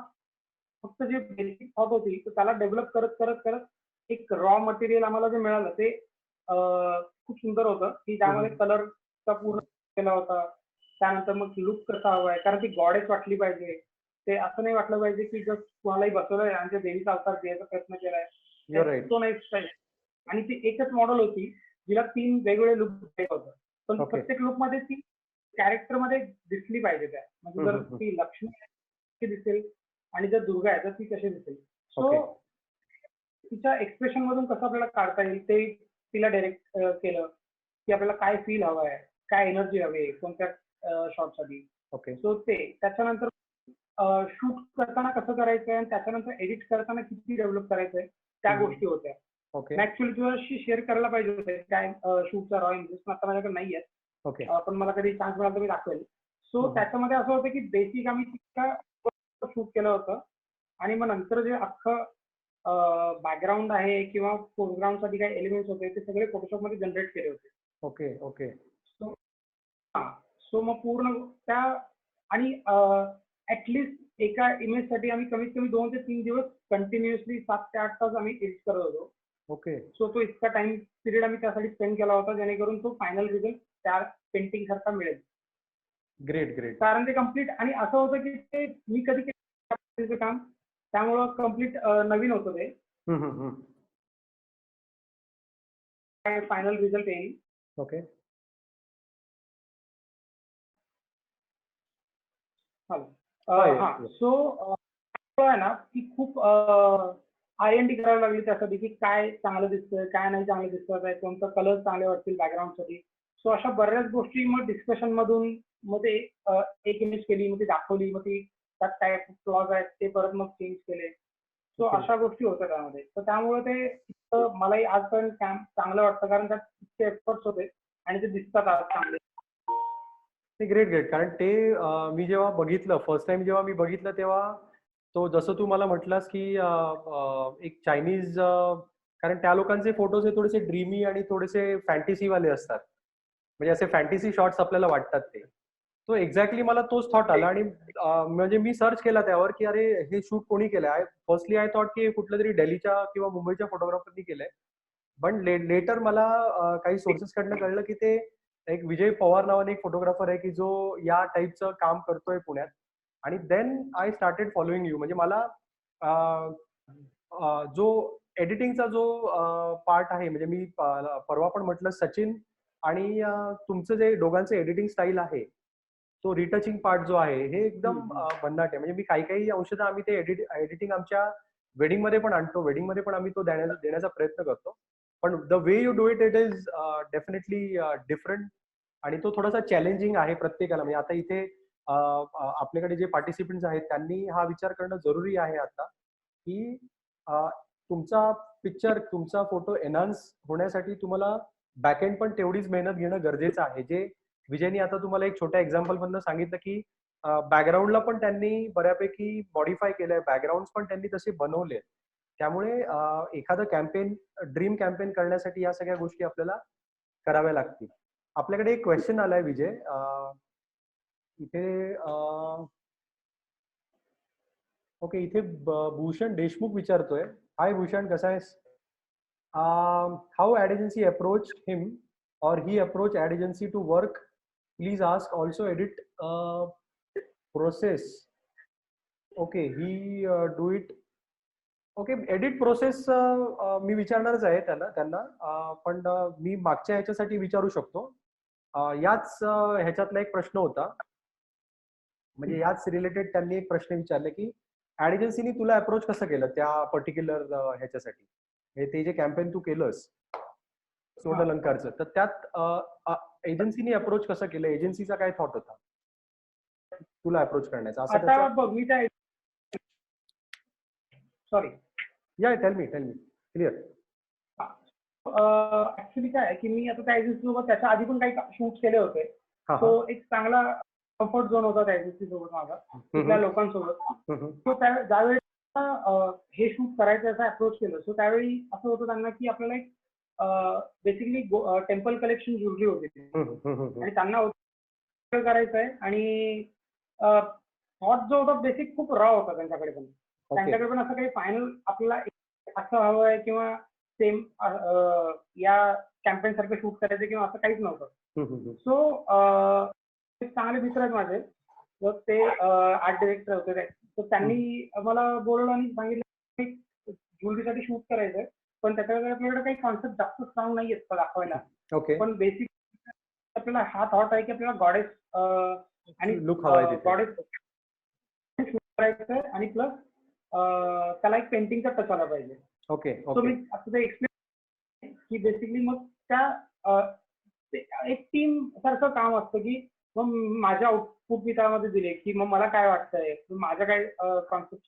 फक्त जे बेसिक थॉट होती तर त्याला डेव्हलप करत करत करत एक रॉ मटेरियल आम्हाला जे मिळालं ते खूप सुंदर होतं की त्यामध्ये कलरचा पूर्ण केला होता. त्यानंतर मग लुक कसा हवाय, कारण ती गॉडेस वाटली पाहिजे. ते असं नाही वाटलं पाहिजे की जर कोणालाही बसवलंय आणि ते देवीचा अवतार द्यायचा प्रयत्न केलाय, तो नाही. आणि ती एकच मॉडेल होती जिला 3 वेगवेगळे लुक द्यायचं होतं, पण प्रत्येक लुक मध्ये ती कॅरेक्टर मध्ये दिसली पाहिजे. त्या म्हणजे जर ती लक्ष्मी दिसेल आणि जर दुर्गा आहे तर ती कशी दिसेल. सो तिच्या एक्सप्रेशन मधून कसं आपल्याला काढता येईल ते तिला डायरेक्ट केलं की आपल्याला काय फील हवंय, काय एनर्जी हवी कोणत्या शॉटसाठी. सो ते त्याच्यानंतर शूट करताना कसं करायचंय आणि त्याच्यानंतर एडिट करताना किती डेव्हलप करायचंय त्या गोष्टी होत्या. ऍक्च्युअली तुझ्याशी शेअर करायला पाहिजे होते काय शूटचा रॉ इमेजेस, आता माझ्याकडे नाहीये, पण मला कधी चान्स मिळाला तर मी दाखवेल. सो त्याच्यामध्ये असं होतं की बेसिक आम्ही शूट केलं होतं आणि मग नंतर जे अख्खं बॅकग्राऊंड आहे किंवा फोरग्राऊंड साठी काही एलिमेंट्स होते ते सगळे फोटोशॉप मध्ये जनरेट केले होते. Okay okay. सो मग पूर्ण त्या आणि ऍटलिस्ट एका इमेज साठी आम्ही कमीत कमी 2 ते 3 दिवस कंटिन्युअसली 7 ते 8 तास आम्ही एडिट करत होतो. ओके. सो तो इतका टाइम पिरियड आम्ही त्यासाठी स्पेंड केला होता जेणेकरून तो फायनल रिझल्ट त्या पेंटिंग सारखा मिळेल. Great great. कारण ते कम्प्लीट आणि असं होतं की ते मी कधी केलं काम, त्यामुळं कम्प्लीट नवीन होतं ते. फायनल रिझल्ट येईल. ओके. सो आहे ना की खूप R&D करावी लागली त्यासाठी की काय चांगलं दिसतंय, काय नाही चांगलं दिसतंय, कोणतं कलर चांगले वाटतील बॅकग्राऊंड साठी. सो अशा बऱ्याच गोष्टी मग डिस्कशन मधून मग ते एक इमेज केली, मग ती दाखवली, मग ती त्यात काय फ्लॉज आहेत ते परत मग चेंज केले. सो अशा गोष्टी होत्या त्यामध्ये. तर त्यामुळे ते मलाही आजपर्यंत चांगलं वाटतं कारण त्यात इतके एफर्ट्स होते आणि ते दिसतात आज चांगले. Great great. कारण ते मी जेव्हा बघितलं फर्स्ट टाइम जेव्हा मी बघितलं तेव्हा तो जसं तू मला म्हटलास की एक चायनीज, कारण त्या लोकांचे फोटोज हे थोडेसे ड्रीमी आणि थोडेसे फॅन्टसी वाले असतात, म्हणजे असे फॅन्टसी शॉट्स आपल्याला वाटतात ते. तो एक्झॅक्टली मला तोच थॉट आला आणि म्हणजे मी सर्च केला त्यावर की अरे हे शूट कोणी केलंय. फर्स्टली आय थॉट की कुठल्या तरी दिल्लीच्या किंवा मुंबईच्या फोटोग्राफरनी केलंय. पण लेटर मला काही सोर्सेस कडनं कळलं की ते एक विजय पवार नावाने एक फोटोग्राफर आहे की जो या टाईपचं काम करतोय पुण्यात. आणि then I started following you. म्हणजे मला जो एडिटिंगचा जो पार्ट आहे, म्हणजे मी परवा पण म्हटलं सचिन आणि तुमचं जे दोघांचं एडिटिंग स्टाईल आहे, तो रिटचिंग पार्ट जो आहे हे एकदम भन्नाट आहे. म्हणजे मी काही काही औषधं आम्ही ते एडिटिंग आमच्या वेडिंग मध्ये पण आणतो, वेडिंग मध्ये पण आम्ही तो देण्याचा प्रयत्न करतो. पण the way you do it, it is definitely different. आणि तो थोडासा चॅलेंजिंग आहे प्रत्येकाला. म्हणजे आता इथे आपल्याकडे जे पार्टिसिपंट्स आहेत त्यांनी हा विचार करणं जरुरी आहे आता की तुमचा पिक्चर, तुमचा फोटो एनहान्स होण्यासाठी तुम्हाला बॅकएंड पण तेवढीच मेहनत घेणं गरजेचं आहे. जे विजयनी आता तुम्हाला एक छोट्या एक्झाम्पल मधनं सांगितलं की बॅकग्राऊंडला पण त्यांनी बऱ्यापैकी मॉडिफाय केलंय, बॅकग्राऊंड पण त्यांनी तसे बनवले. त्यामुळे एखादं कॅम्पेन, ड्रीम कॅम्पेन करण्यासाठी या सगळ्या गोष्टी आपल्याला कराव्या लागतील. आपल्याकडे एक क्वेश्चन आलाय विजय, इथे ओके, इथे भूषण देशमुख विचारतोय. हाय भूषण, कसा आहेस? How ad agency approach him or he approach ad agency to work, please ask also edit process. Okay, he do it. Okay, edit process मी विचारणारच आहे त्यांना. पण मी मागच्या ह्याच्यासाठी विचारू शकतो. याच ह्याच्यातला एक प्रश्न होता, म्हणजे याच रिलेटेड त्यांनी एक प्रश्न विचारले की ऍड एजन्सीनी तुला अप्रोच कसं केलं त्या पर्टिक्युलर ह्याच्यासाठी, म्हणजे ते जे कॅम्पेन तू केलंस सोनं अलंकारचं, तर त्यात एजन्सीनी अप्रोच कसं केलं, एजन्सीचा काय थॉट होता तुला अप्रोच करण्याचा? असं आता बघ, मी त्या सॉरी या टेल मी क्लिअर. ऍक्च्युली काय आहे की मी आता त्या एजन्सी सोबत त्याच्या आधी पण काही शूट केले होते. तो एक चांगला कम्फर्ट झोन होता त्या एजन्सी सोबत माझा, तिथल्या लोकांसोबत. तो ज्यावेळी हे शूट करायचं असं अप्रोच केलं, सो त्यावेळी असं होतं त्यांना की आपल्याला एक बेसिकली टेम्पल कलेक्शन जुळली होती आणि त्यांना करायचं आहे. आणि थॉट जो होता बेसिक खूप रॉ होता त्यांच्याकडे पण. त्यांच्याकडे पण असं काही फायनल आपल्याला असं हवं आहे किंवा सेम या कॅम्पेन सारखं शूट करायचं किंवा असं काहीच नव्हतं. सो चांगले मित्र आहेत माझे, तर ते आर्ट डिरेक्टर होते. तर त्यांनी मला बोलवलं आणि सांगितलं की ज्वेलरीसाठी शूट करायचंय, पण त्याच्याकडे आपल्याकडे काही कॉन्सेप्ट जास्त स्ट्रॉंग नाही आहेत दाखवायला. पण बेसिक आपल्याला हा थॉट आहे की आपल्याला गॉडेस आणि गॉडेस शूट करायचंय आणि प्लस त्याला एक पेंटिंगचा टच आला पाहिजे. ओके, सो मी असं ते एक्सप्लेन की बेसिकली मग त्या एक टीम सारखं काम असतं की मग माझ्या आउटपुट मी त्यामध्ये दिले की मग मला काय वाटतंय, माझ्या काय कॉन्सेप्ट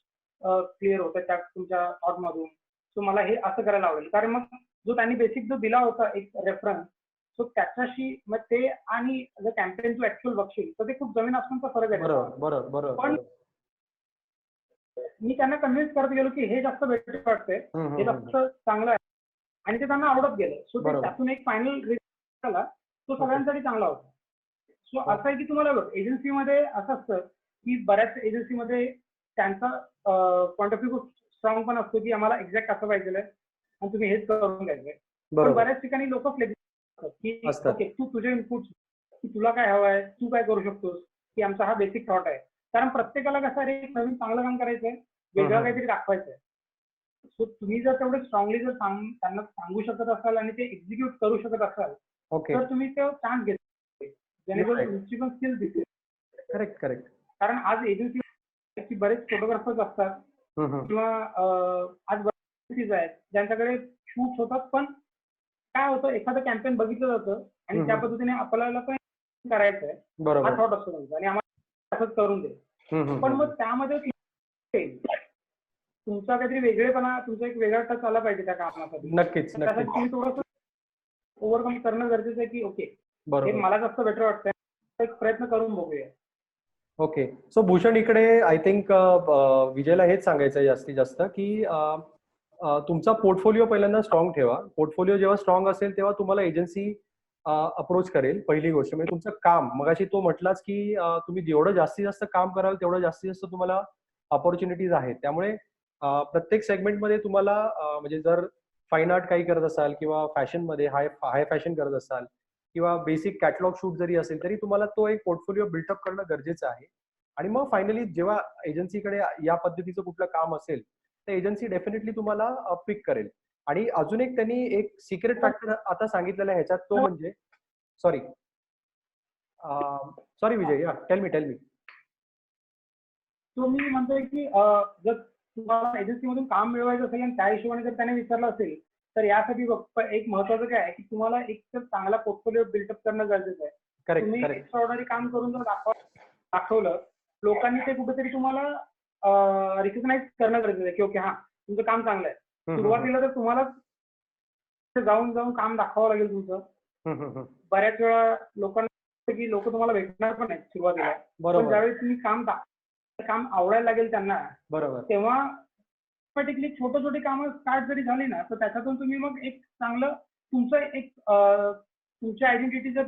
क्लिअर होतं त्या तुमच्या थॉट मधून. सो मला हे असं करायला आवडेल, कारण मग जो त्यांनी बेसिक जो दिला होता एक रेफरन्स, सो त्याच्याशी मग ते आणि जर कॅम्पेन तू ऍक्च्युअल बघशील तर ते खूप जमीन आसमानचा फरक आहे. बरोबर. पण मी त्यांना कन्व्हिन्स करत गेलो की हे जास्त बेटर वाटतंय, हे जास्त चांगलं आहे, आणि ते त्यांना आवडत गेलं. सो त्यातून एक फायनल रिझल्ट आला, तो सगळ्यांसाठी चांगला होता. सो असं आहे की तुम्हाला बघ, एजन्सीमध्ये असं असतं की बऱ्याच एजन्सीमध्ये त्यांचा पॉईंट ऑफ व्ह्यू स्ट्रॉंग पण असतो की आम्हाला एक्झॅक्ट असं पाहिजे आणि तुम्ही हेच करून घ्यायचंय. पण बऱ्याच ठिकाणी लोक फ्लेक्सिबल की ओके, तू तुझे इनपुट की तुला काय हवं आहे, तू काय करू शकतोस, की आमचा हा बेसिक थॉट आहे. कारण प्रत्येकाला कसं रे नवीन चांगलं काम करायचंय, वेगळं काहीतरी दाखवायचंय. सो तुम्ही जर तेवढे स्ट्रॉंगली जर त्यांना सांगू शकत असाल आणि ते एक्झिक्यूट करू शकत असाल, तर तुम्ही ते चान्स घेतले, जेणेकरून तुमची पण स्किल दिसते. करेक्ट. कारण आज एजन्सी बरेच फोटोग्राफर्स असतात किंवा आज बरेच एजन्सीज आहेत ज्यांच्याकडे शूट होतात, पण काय होतं एखादं कॅम्पेन बघितलं जातं आणि त्या पद्धतीने आपल्याला पण करायचंय हा थॉट असतो त्यांचा आणि आम्हाला असंच करून दे. पण मग त्यामध्ये तुमचा काहीतरी वेगळेपणा, तुमचा एक वेगळा टच आला पाहिजे त्या कामासाठी. नक्कीच. त्यासाठी तुम्ही थोडंसं ओव्हरकम करणं गरजेचं आहे की ओके, हे मला जास्त बेटर वाटतंय, एक प्रयत्न करून बघूया. ओके. सो भूषण, इकडे आय थिंक विजयला हेच सांगायचं आहे जास्तीत जास्त, की तुमचा पोर्टफोलिओ पहिल्यांदा स्ट्रॉंग ठेवा. पोर्टफोलिओ जेव्हा स्ट्रॉंग असेल तेव्हा तुम्हाला एजन्सी अप्रोच करेल. पहिली गोष्ट म्हणजे तुमचं काम, मगाशी तो म्हटलाच की तुम्ही जेवढं जास्तीत जास्त काम कराल तेवढं जास्तीत जास्त तुम्हाला ऑपॉर्च्युनिटीज आहेत. त्यामुळे प्रत्येक सेगमेंटमध्ये तुम्हाला म्हणजे जर फाईन आर्ट काही करत असाल किंवा फॅशनमध्ये हाय फॅशन करत असाल किंवा बेसिक कॅटलॉग शूट जरी असेल तरी तुम्हाला तो एक पोर्टफोलिओ बिल्टअप करणं गरजेचं आहे. आणि मग फायनली जेव्हा एजन्सीकडे या पद्धतीचं कुठलं काम असेल तर एजन्सी डेफिनेटली तुम्हाला पिक करेल. आणि अजून एक त्यांनी एक सिक्रेट फॅक्टर आता सांगितलेला आहे ह्याच्यात, तो म्हणजे सॉरी सॉरी विजय, या टेल मी. तो मी म्हणतोय की जर तुम्हाला एजन्सीमधून काम मिळवायचं असेल आणि त्या हिशोबाने जर त्याने विचारलं असेल तर यासाठी एक महत्वाचं काय आहे की तुम्हाला एक तर चांगला पोर्टफोलिओ बिल्डअप करणं गरजेचं आहे. करेक्ट तुम्ही करेक्ट. एक्स्ट्राऑर्डिनरी काम करून जर दाखवलं, लोकांनी ते कुठेतरी तुम्हाला रिकग्नाइज करणं गरजेचं आहे की ओके हा तुमचं काम चांगलं आहे. सुरुवातीला तर तुम्हाला जाऊन काम दाखवावं लागेल तुमचं. बऱ्याच वेळा लोकांना की लोक तुम्हाला भेटणार पण नाही सुरुवातीला, पण बरोबर ज्यावेळी तुम्ही काम आवडायला लागेल त्यांना, बरोबर. तेव्हा ऑटोमॅटिकली छोटी कामं स्टार्ट जरी झाली ना तर त्याच्यातून तुम्ही मग एक चांगलं तुमचं एक तुमच्या आयडेंटिटी जर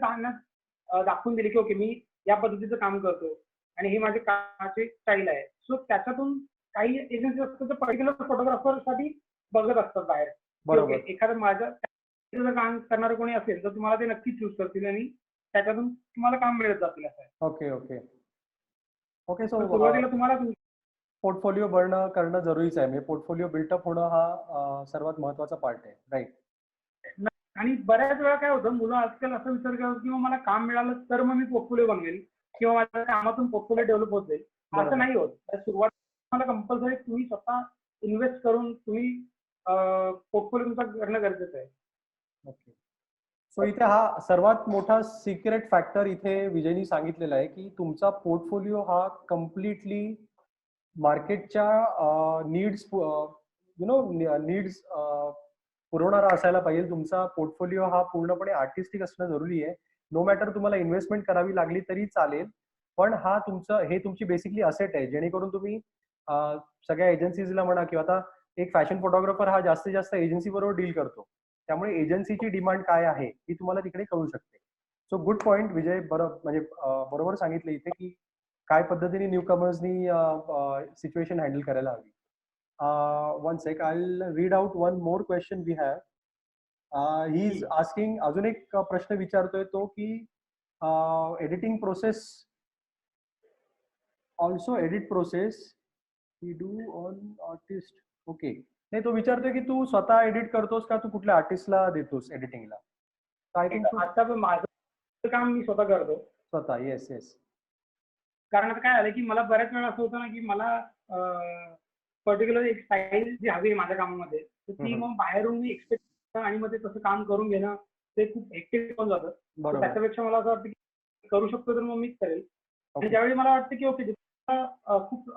दाखवून दिली की ओके मी या पद्धतीचं काम करतो आणि ही माझी कामाची स्टाईल आहे. सो त्याच्यातून काही एजन्सी असतात तर पर्टिक्युलर फोटोग्राफर साठी बघत असतात बाहेर. बरोबर. एखादं माझं काम करणारं कोणी असेल तर तुम्हाला ते नक्की चूज करतील आणि त्याच्यातून तुम्हाला काम मिळत जातील असं आहे. Okay okay okay. सो सुरुवातीला तुम्हाला पोर्टफोलिओ करणं जरुरीचं आहे. म्हणजे पोर्टफोलिओ बिल्टअप होणं हा सर्वात महत्वाचा पार्ट आहे, राईट? आणि बऱ्याच वेळा काय होतं, मुलं आजकाल असं विचार करतात की मला काम मिळालं तर मग मी पोर्टफोलिओ बनवेल किंवा माझ्या कामातून पोर्टफोलिओ डेव्हलप होत जाईल. असं नाही होत. सुरुवात तुम्हाला कंपल्सरी तुम्ही स्वतः इन्व्हेस्ट करून तुम्ही पोर्टफोलिओ तुमचा करणं गरजेचं आहे. ओके. सो इथे हा सर्वात मोठा सिक्रेट फॅक्टर इथे विजयनी सांगितलेला आहे की तुमचा पोर्टफोलिओ हा कम्प्लिटली मार्केटच्या नीड्स नीड्स पुरवणारा असायला पाहिजे. तुमचा पोर्टफोलिओ हा पूर्णपणे आर्टिस्टिक असणं जरुरी आहे. नो मॅटर तुम्हाला इन्व्हेस्टमेंट करावी लागली तरी चालेल, पण हे तुमची बेसिकली असेट आहे, जेणेकरून तुम्ही सगळ्या एजन्सीजला म्हणा किंवा आता एक फॅशन फोटोग्राफर हा जास्तीत जास्त एजन्सी बरोबर डील करतो. त्यामुळे एजन्सीची डिमांड काय आहे ही तुम्हाला तिकडे कळू शकते. सो गुड पॉइंट विजय. म्हणजे बरोबर सांगितलं इथे की काय पद्धतीने न्यू कमर्सनी सिच्युएशन हँडल करायला हवी. One sec, I will read out one more question we have. He is asking, अजून एक प्रश्न विचारतोय तो की editing process also edit process we do on artist. Okay. नाही, तो विचारतोय की तू स्वतः एडिट करतोस का तू कुठल्या आर्टिस्टला देतोस एडिटिंगला? आय थिंक आता माझं काम मी स्वतः करतो. स्वतः. Yes yes. कारण आता काय झालं की मला बऱ्याच वेळा असं होतं ना की मला पर्टिक्युलर एक स्टाईल जी हवी आहे माझ्या कामामध्ये, तर ती मग बाहेरून मी एक्सपेक्ट आणि मग ते तसं काम करून घेणं ते खूप हेक्टिक होऊन जातं. त्याच्यापेक्षा मला असं वाटतं की करू शकतो तर मग मीच करेल. आणि ज्यावेळी मला वाटतं की ओके खूप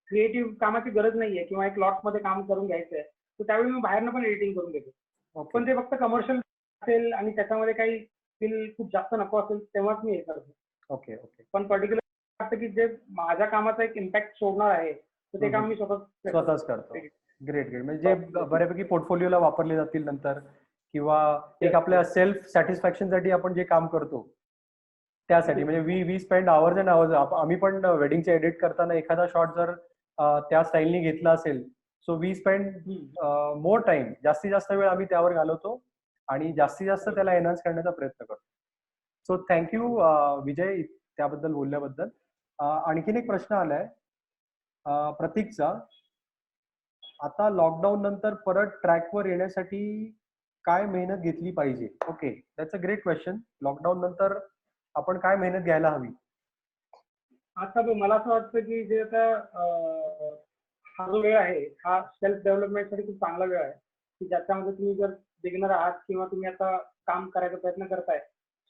क्रिएटिव्ह कामाची गरज नाहीये किंवा एक लॉट मध्ये काम करून घ्यायचंय, तर त्यावेळी मी बाहेरनं पण एडिटिंग करून घेतो. पण ते फक्त कमर्शियल असेल आणि त्याच्यामध्ये काही स्किल खूप जास्त नको असेल तेव्हाच मी हे करतो. Okay okay. पण पर्टिक्युलर वाटतं की जे माझ्या कामाचा एक इम्पॅक्ट सोडणार आहे तर ते काम मी स्वतःच करतो. Great great. म्हणजे बऱ्यापैकी पोर्टफोलिओला वापरले जातील नंतर किंवा एक आपल्या सेल्फ सॅटिस्फॅक्शन साठी आपण जे काम करतो त्यासाठी. म्हणजे we spend hours and hours. आम्ही पण वेडिंगचे एडिट करताना एखादा शॉट जर त्या स्टाईलने घेतला असेल, so we spend more time, जास्तीत जास्त वेळ आम्ही त्यावर घालवतो आणि जास्तीत जास्त त्याला एनहान्स करण्याचा प्रयत्न करतो. सो थँक्यू विजय त्याबद्दल बोलल्याबद्दल. आणखीन एक प्रश्न आलाय प्रतीकचा. आता लॉकडाऊन नंतर परत ट्रॅकवर येण्यासाठी काय मेहनत घेतली पाहिजे? Okay, that's a great question. Lockdown नंतर आपण काय मेहनत घ्यायला हवी? आता मला असं वाटतं की जे आता हा जो वेळ आहे हा सेल्फ डेव्हलपमेंटसाठी खूप चांगला वेळ आहे की ज्याच्यामध्ये तुम्ही जर बिगिनर आहात किंवा तुम्ही आता काम करायचा प्रयत्न करताय,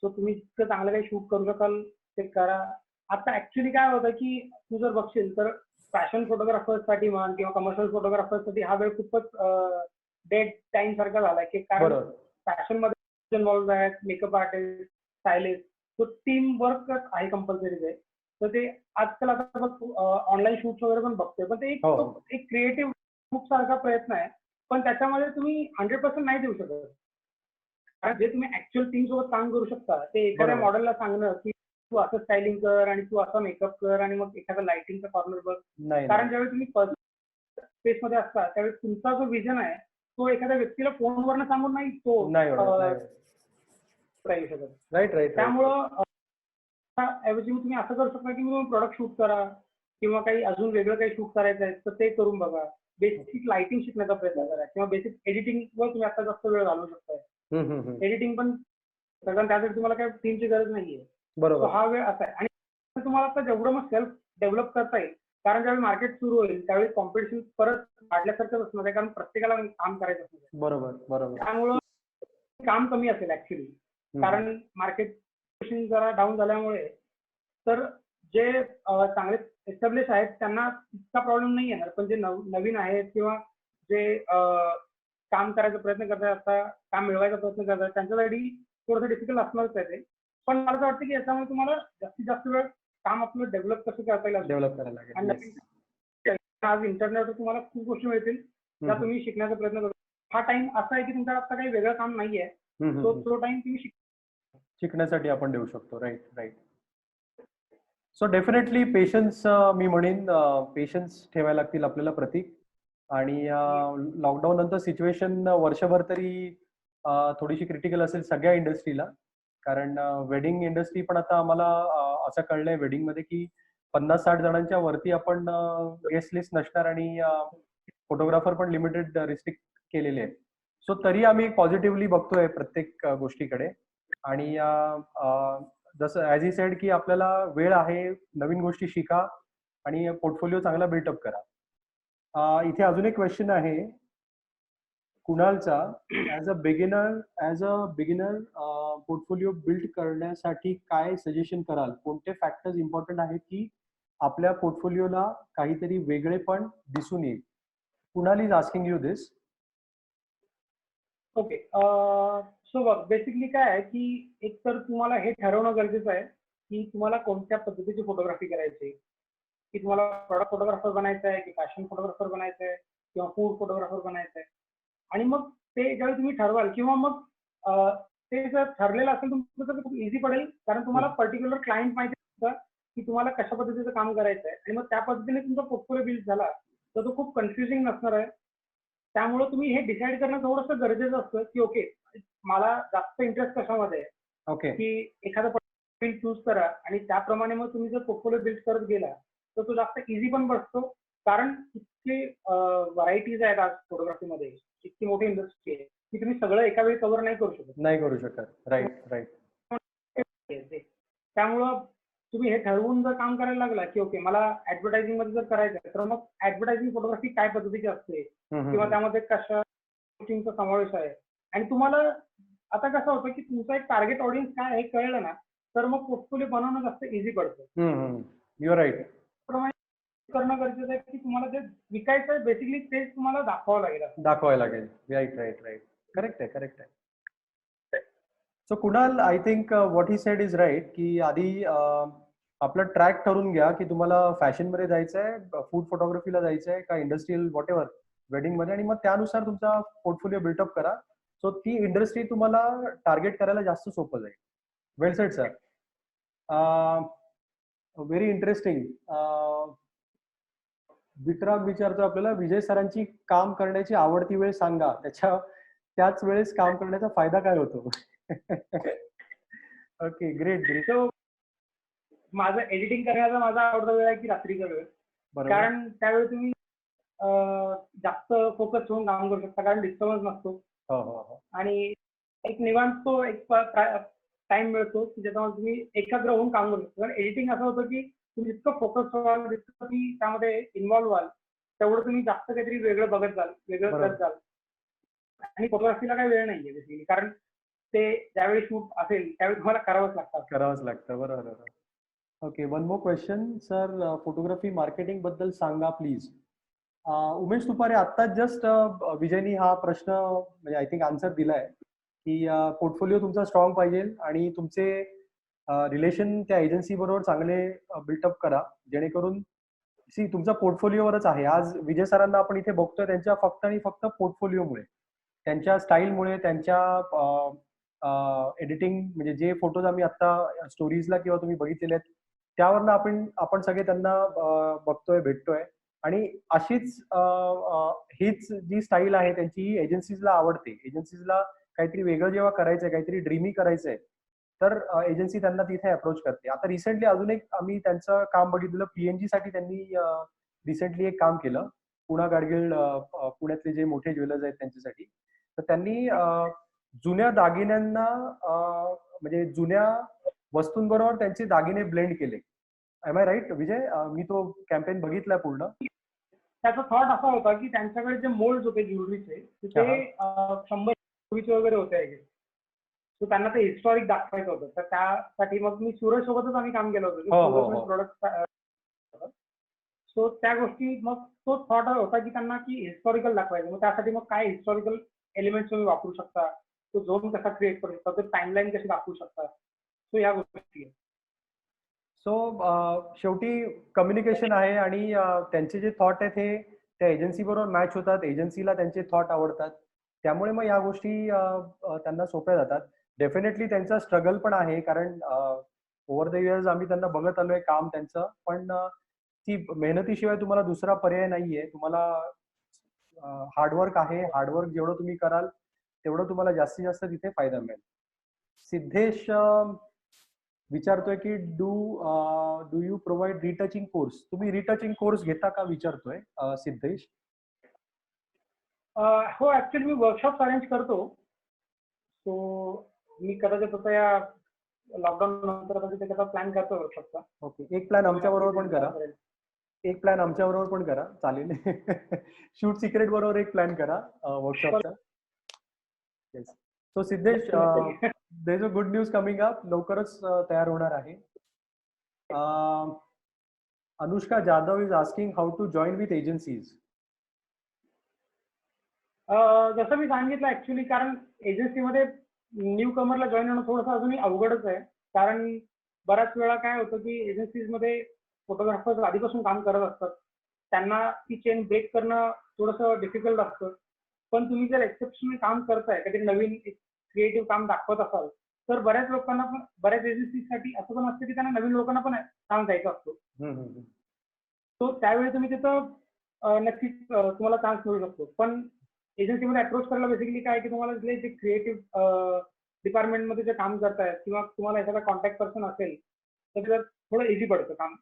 सो तुम्ही जितकं चांगलं काही शूट करू शकाल ते करा. आता ऍक्च्युली काय होतं की तू जर बघशील तर फॅशन फोटोग्राफर्ससाठी म्हण किंवा कमर्शियल फोटोग्राफर्ससाठी हा वेळ खूपच डेड टाइम सारखा झालाय की कारण फॅशन मध्ये इन्व्हॉल्व आहेत, मेकअप आर्टिस्ट, स्टायलिस्ट, तो टीम वर्क आहे कंपल्सरी. तर ते आजकाल आता बघ ऑनलाईन शूट्स वगैरे पण बघतोय, पण ते हो. एक क्रिएटिव्ह खूप सारखा प्रयत्न आहे, पण त्याच्यामध्ये तुम्ही 100% नाही देऊ शकत. कारण जे तुम्ही ऍक्च्युअल टीम सोबत काम करू शकता ते एखाद्या बरोबर. मॉडेलला सांगणं की तू असं स्टायलिंग कर आणि तू असा मेकअप कर आणि मग एखादा लाइटिंगचा कॉर्नर बघ. नाही, कारण नाही. ज्यावेळी तुम्ही स्पेस मध्ये असता त्यावेळी तुमचा जो विजन आहे तो एखाद्या व्यक्तीला फोनवरनं सांगून नाही तो नाही होणार, नाही होणार. येऊ शकत. Right, right, right. त्यामुळं ऐवजी तुम्ही असं करू शकता की तुम्ही प्रोडक्ट शूट करा किंवा काही अजून वेगळं काही शूट करायचं आहे तर ते करून बघा. बेसिक लाइटिंग शिकण्याचा प्रयत्न करा किंवा बेसिक एडिटिंग वर तुम्ही आता जास्त वेळ घालवू शकताय. एडिटिंग पण कारण त्यासाठी तुम्हाला काही टीमची गरज नाहीये. बरोबर. हा वेळ असा आहे आणि तुम्हाला आता जेवढं मग सेल्फ डेव्हलप करता येईल कारण ज्यावेळी मार्केट सुरू होईल त्यावेळी कॉम्पिटिशन परत वाढल्यासारखंच असणार आहे कारण प्रत्येकाला काम करायचं असणार. बरोबर, बरोबर. त्यामुळं काम कमी असेल ऍक्च्युली कारण मार्केट जरा डाऊन झाल्यामुळे तर जे चांगले एस्टॅब्लिश आहेत त्यांना इतका प्रॉब्लेम नाही येणार पण जे नवीन आहेत किंवा जे काम करायचा प्रयत्न करतात आता काम मिळवायचा प्रयत्न करतात त्यांच्यासाठी थोडंसं डिफिकल्ट असणारच आहे ते. पण मला असं वाटतं की याच्यामुळे तुम्हाला जास्तीत जास्त वेळ काम आपलं डेव्हलप कसं करता येईल डेव्हलप करायला लागेल. आणि आज इंटरनेटवर तुम्हाला खूप गोष्टी मिळतील त्या तुम्ही शिकण्याचा प्रयत्न करू. हा टाइम असा आहे की तुमच्याकडे आता काही वेगळं काम नाहीये तो टाइम तुम्ही शिकण्यासाठी आपण देऊ शकतो. Right, right. So definitely patience मी म्हणेन पेशन्स ठेवायला लागतील आपल्याला प्रतीक. आणि लॉकडाऊन नंतर सिच्युएशन वर्षभर तरी थोडीशी क्रिटिकल असेल सगळ्या इंडस्ट्रीला. कारण वेडिंग इंडस्ट्री पण आता आम्हाला असं कळलंय वेडिंग मध्ये की 50-60 जणांच्या वरती आपण गेस्ट लिस्ट नसणार आणि फोटोग्राफर पण लिमिटेड रिस्ट्रिक्ट केलेले आहेत. सो तरी आम्ही पॉझिटिव्हली बघतोय प्रत्येक गोष्टीकडे. आणि जसं ऍज ही सेड की आपल्याला वेळ आहे, नवीन गोष्टी शिका आणि पोर्टफोलिओ चांगला बिल्टअप करा. इथे अजून एक क्वेश्चन आहे कुणालचा. As a beginner portfolio build करण्यासाठी काय सजेशन कराल? कोणते फॅक्टर्स इम्पॉर्टंट आहेत की आपल्या पोर्टफोलिओला काहीतरी वेगळे पण दिसून येईल? Kunal is asking you this. Okay. So बघ बेसिकली काय आहे की एक तर तुम्हाला हे ठरवणं गरजेचं आहे की तुम्हाला कोणत्या पद्धतीची फोटोग्राफी करायची, की तुम्हाला प्रॉडक्ट फोटोग्राफर बनायचं आहे की फॅशन फोटोग्राफर बनायचं आहे किंवा फूड फोटोग्राफर बनायचं आहे. आणि मग ते ज्यावेळी तुम्ही ठरवाल किंवा मग ते जर ठरलेलं असेल तुमचं तर खूप इझी पडेल कारण तुम्हाला पर्टिक्युलर क्लायंट माहिती असतं की तुम्हाला कशा पद्धतीचं काम करायचं आहे आणि मग त्या पद्धतीने तुमचा पोर्टफोलिओ बिल्ड झाला तर तो खूप कन्फ्युजिंग नसणार आहे. त्यामुळे तुम्ही हे डिसाईड करणं थोडंसं गरजेचं असतं की ओके मला जास्त इंटरेस्ट कशामध्ये आहे. ओके. की एखादा फील्ड चूज करा आणि त्याप्रमाणे मग तुम्ही जर पोर्टफोलिओ बिल्ड करत गेला तर तो जास्त इझी पण बसतो कारण इतके व्हरायटीज आहेत आज फोटोग्राफीमध्ये, इतकी मोठी इंडस्ट्री आहे की तुम्ही सगळं एका वेळी कव्हर नाही करू शकत. नाही करू शकत. Right, right. त्यामुळं तुम्ही हे ठरवून जर काम करायला लागला की ओके मला ऍडव्हर्टायझिंग मध्ये जर करायचं आहे तर मग ऍडव्हर्टायझिंग फोटोग्राफी काय पद्धतीची असते किंवा त्यामध्ये कशा गोष्टींचा समावेश आहे आणि तुम्हाला आता कसं होतं की तुमचा एक टार्गेट ऑडियन्स काय हे कळलं ना तर मग पोर्टफोलिओ बनवणं जास्त इझी पडतं. You're right. करणं गरजेचं आहे की तुम्हाला जे विकायचं आहे बेसिकली तेच तुम्हाला दाखवावं लागेल. Right, right, right. करेक्ट आहे, करेक्ट आहे. So Kunal, I think what he said is right की आधी आपलं ट्रॅक ठरून घ्या की तुम्हाला फॅशन मध्ये जायचं आहे, फूड फोटोग्राफीला जायचं आहे का इंडस्ट्रियल व्हॉट एव्हर वेडिंग मध्ये, आणि मग त्यानुसार तुमचा पोर्टफोलिओ बिल्टअप करा. सो ती इंडस्ट्री तुम्हाला टार्गेट करायला जास्त सोपं जाईल. Well said sir. Very interesting. Vikrant विचारतो आपल्याला विजय सरांची काम करण्याची आवडती वेळ सांगा, त्याच वेळेस काम करण्याचा फायदा काय होतो? Okay, great, great. सो माझं एडिटिंग करण्याचा माझा आवडता वेळ आहे की रात्रीचा वेळ. कारण त्यावेळी तुम्ही जास्त फोकस होऊन काम करू शकता कारण डिस्टर्बन्स नसतो आणि एक निवांत तो एक टाइम मिळतो की ज्याच्यामध्ये तुम्ही एकाग्र होऊन काम करू शकता. कारण एडिटिंग असं होतं की तुम्ही जितकं फोकस व्हाल जितकं तुम्ही त्यामध्ये इन्व्हॉल्व्ह व्हाल तेवढं तुम्ही जास्त काहीतरी वेगळं बघत जाल, वेगळं करत जाल. आणि फोटोग्राफीला काही वेळ नाहीये बेसिकली कारण ते ज्यावेळी शूट असेल त्यावेळी तुम्हाला करावंच लागतं. बरोबर. Okay, one more question sir. Photography marketing बद्दल सांगा प्लीज. उमेश तुपारे, आत्ताच जस्ट विजयनी हा प्रश्न म्हणजे आय थिंक आन्सर दिलाय की पोर्टफोलिओ तुमचा स्ट्रॉंग पाहिजे आणि तुमचे रिलेशन त्या एजन्सी बरोबर चांगले बिल्टअप करा, जेणेकरून तुमचा पोर्टफोलिओवरच आहे. आज विजय सरांना आपण इथे बघतोय त्यांच्या फक्त आणि फक्त पोर्टफोलिओमुळे, त्यांच्या स्टाईलमुळे, त्यांच्या एडिटिंग, म्हणजे जे फोटोज आम्ही आता स्टोरीजला किंवा तुम्ही बघितलेले आहेत त्यावरनं आपण सगळे त्यांना बघतोय, भेटतोय. आणि अशीच हीच जी स्टाईल आहे त्यांची एजन्सीजला आवडते. एजन्सीजला काहीतरी वेगळं जेव्हा करायचंय, काहीतरी ड्रीमी करायचंय, तर एजन्सी त्यांना तिथे अप्रोच करते. आता रिसेंटली अजून एक आम्ही त्यांचं काम बघितलं, पीएनजी साठी त्यांनी रिसेंटली एक काम केलं. पुणा गाडगीळ पुण्यातले जे मोठे ज्वेलर्स आहेत त्यांच्यासाठी. तर त्यांनी जुन्या दागिन्यांना म्हणजे जुन्या वस्तूंबरोबर त्यांचे दागिने ब्लेंड केले. एम आय राईट विजय? मी तो कॅम्पेन बघितलाय पूर्ण. त्याचा थॉट असा होता की त्यांच्याकडे जे मोल्ड होते ज्वेलरीचे ते 100 पूर्वीचे वगैरे होते. सो त्यांना ते हिस्टॉरिक दाखवायचं होतं. तर त्यासाठी मग मी सूरज सोबतच आम्ही काम केलं होतं प्रोडक्ट. सो त्या गोष्टी मग तो थॉट होता की त्यांना की हिस्टॉरिकल दाखवायचं. मग त्यासाठी मग काय हिस्टॉरिकल एलिमेंट्स तुम्ही वापरू शकता, तो झोन कसा क्रिएट करू शकता, तो टाइमलाईन कशी दाखवू शकता. सो या गोष्टी. सो शेवटी कम्युनिकेशन आहे आणि त्यांचे जे थॉट आहेत हे त्या एजन्सी बरोबर मॅच होतात. एजन्सीला त्यांचे थॉट आवडतात, त्यामुळे मग या गोष्टी त्यांना सोप्या जातात. डेफिनेटली त्यांचा स्ट्रगल पण आहे, कारण ओव्हर द इयर्स आम्ही त्यांना बघत आलोय काम त्यांचं. पण ती मेहनतीशिवाय तुम्हाला दुसरा पर्याय नाहीये. तुम्हाला हार्डवर्क आहे. हार्डवर्क जेवढं तुम्ही कराल तेवढं तुम्हाला जास्तीत जास्त तिथे फायदा मिळेल. सिद्धेश विचारतोय की do you provide retouching course? तुम्ही रिटचिंग कोर्स घेता का विचारतोय सिद्धेश. हो, ऍक्च्युअली मी वर्कशॉप अरेंज करतो. सो मी कदाचित आता या लॉकडाऊन नंतर त्याचा प्लॅन करतो वर्कशॉपचा. ओके, एक प्लॅन आमच्या बरोबर पण करा. एक प्लॅन आमच्या बरोबर पण करा, चालेल. शूट सिक्रेट बरोबर एक प्लॅन करा वर्कशॉपचा. Yes. So Siddhesh, there is a good news coming up. लवकरच तयार होणार आहे. Anushka Jadhav is asking how to join with agencies. जसं मी सांगितलं ऍक्च्युअली, कारण एजन्सीमध्ये न्यू कमरला जॉईन होणं थोडंसं अजूनही अवघडच आहे. कारण बऱ्याच वेळा काय होतं की एजन्सीजमध्ये फोटोग्राफर्स आधीपासून काम करत असतात, त्यांना ती चेन ब्रेक करणं थोडंसं डिफिकल्ट असतं. पण तुम्ही जर एक्सेप्शनल काम करताय, काहीतरी नवीन क्रिएटिव्ह काम दाखवत असाल, तर बऱ्याच लोकांना पण, बऱ्याच एजन्सीसाठी असं पण असतं की त्यांना नवीन लोकांना पण काम द्यायचा असतो. तो त्यावेळी तुम्ही तिथं नक्कीच तुम्हाला चान्स मिळू शकतो. पण एजन्सीमध्ये अप्रोच करायला बेसिकली काय की तुम्हाला जे क्रिएटिव्ह डिपार्टमेंटमध्ये जे काम करतायत किंवा तुम्हाला एखादा कॉन्टॅक्ट पर्सन असेल तर थोडं इझी पडतं काम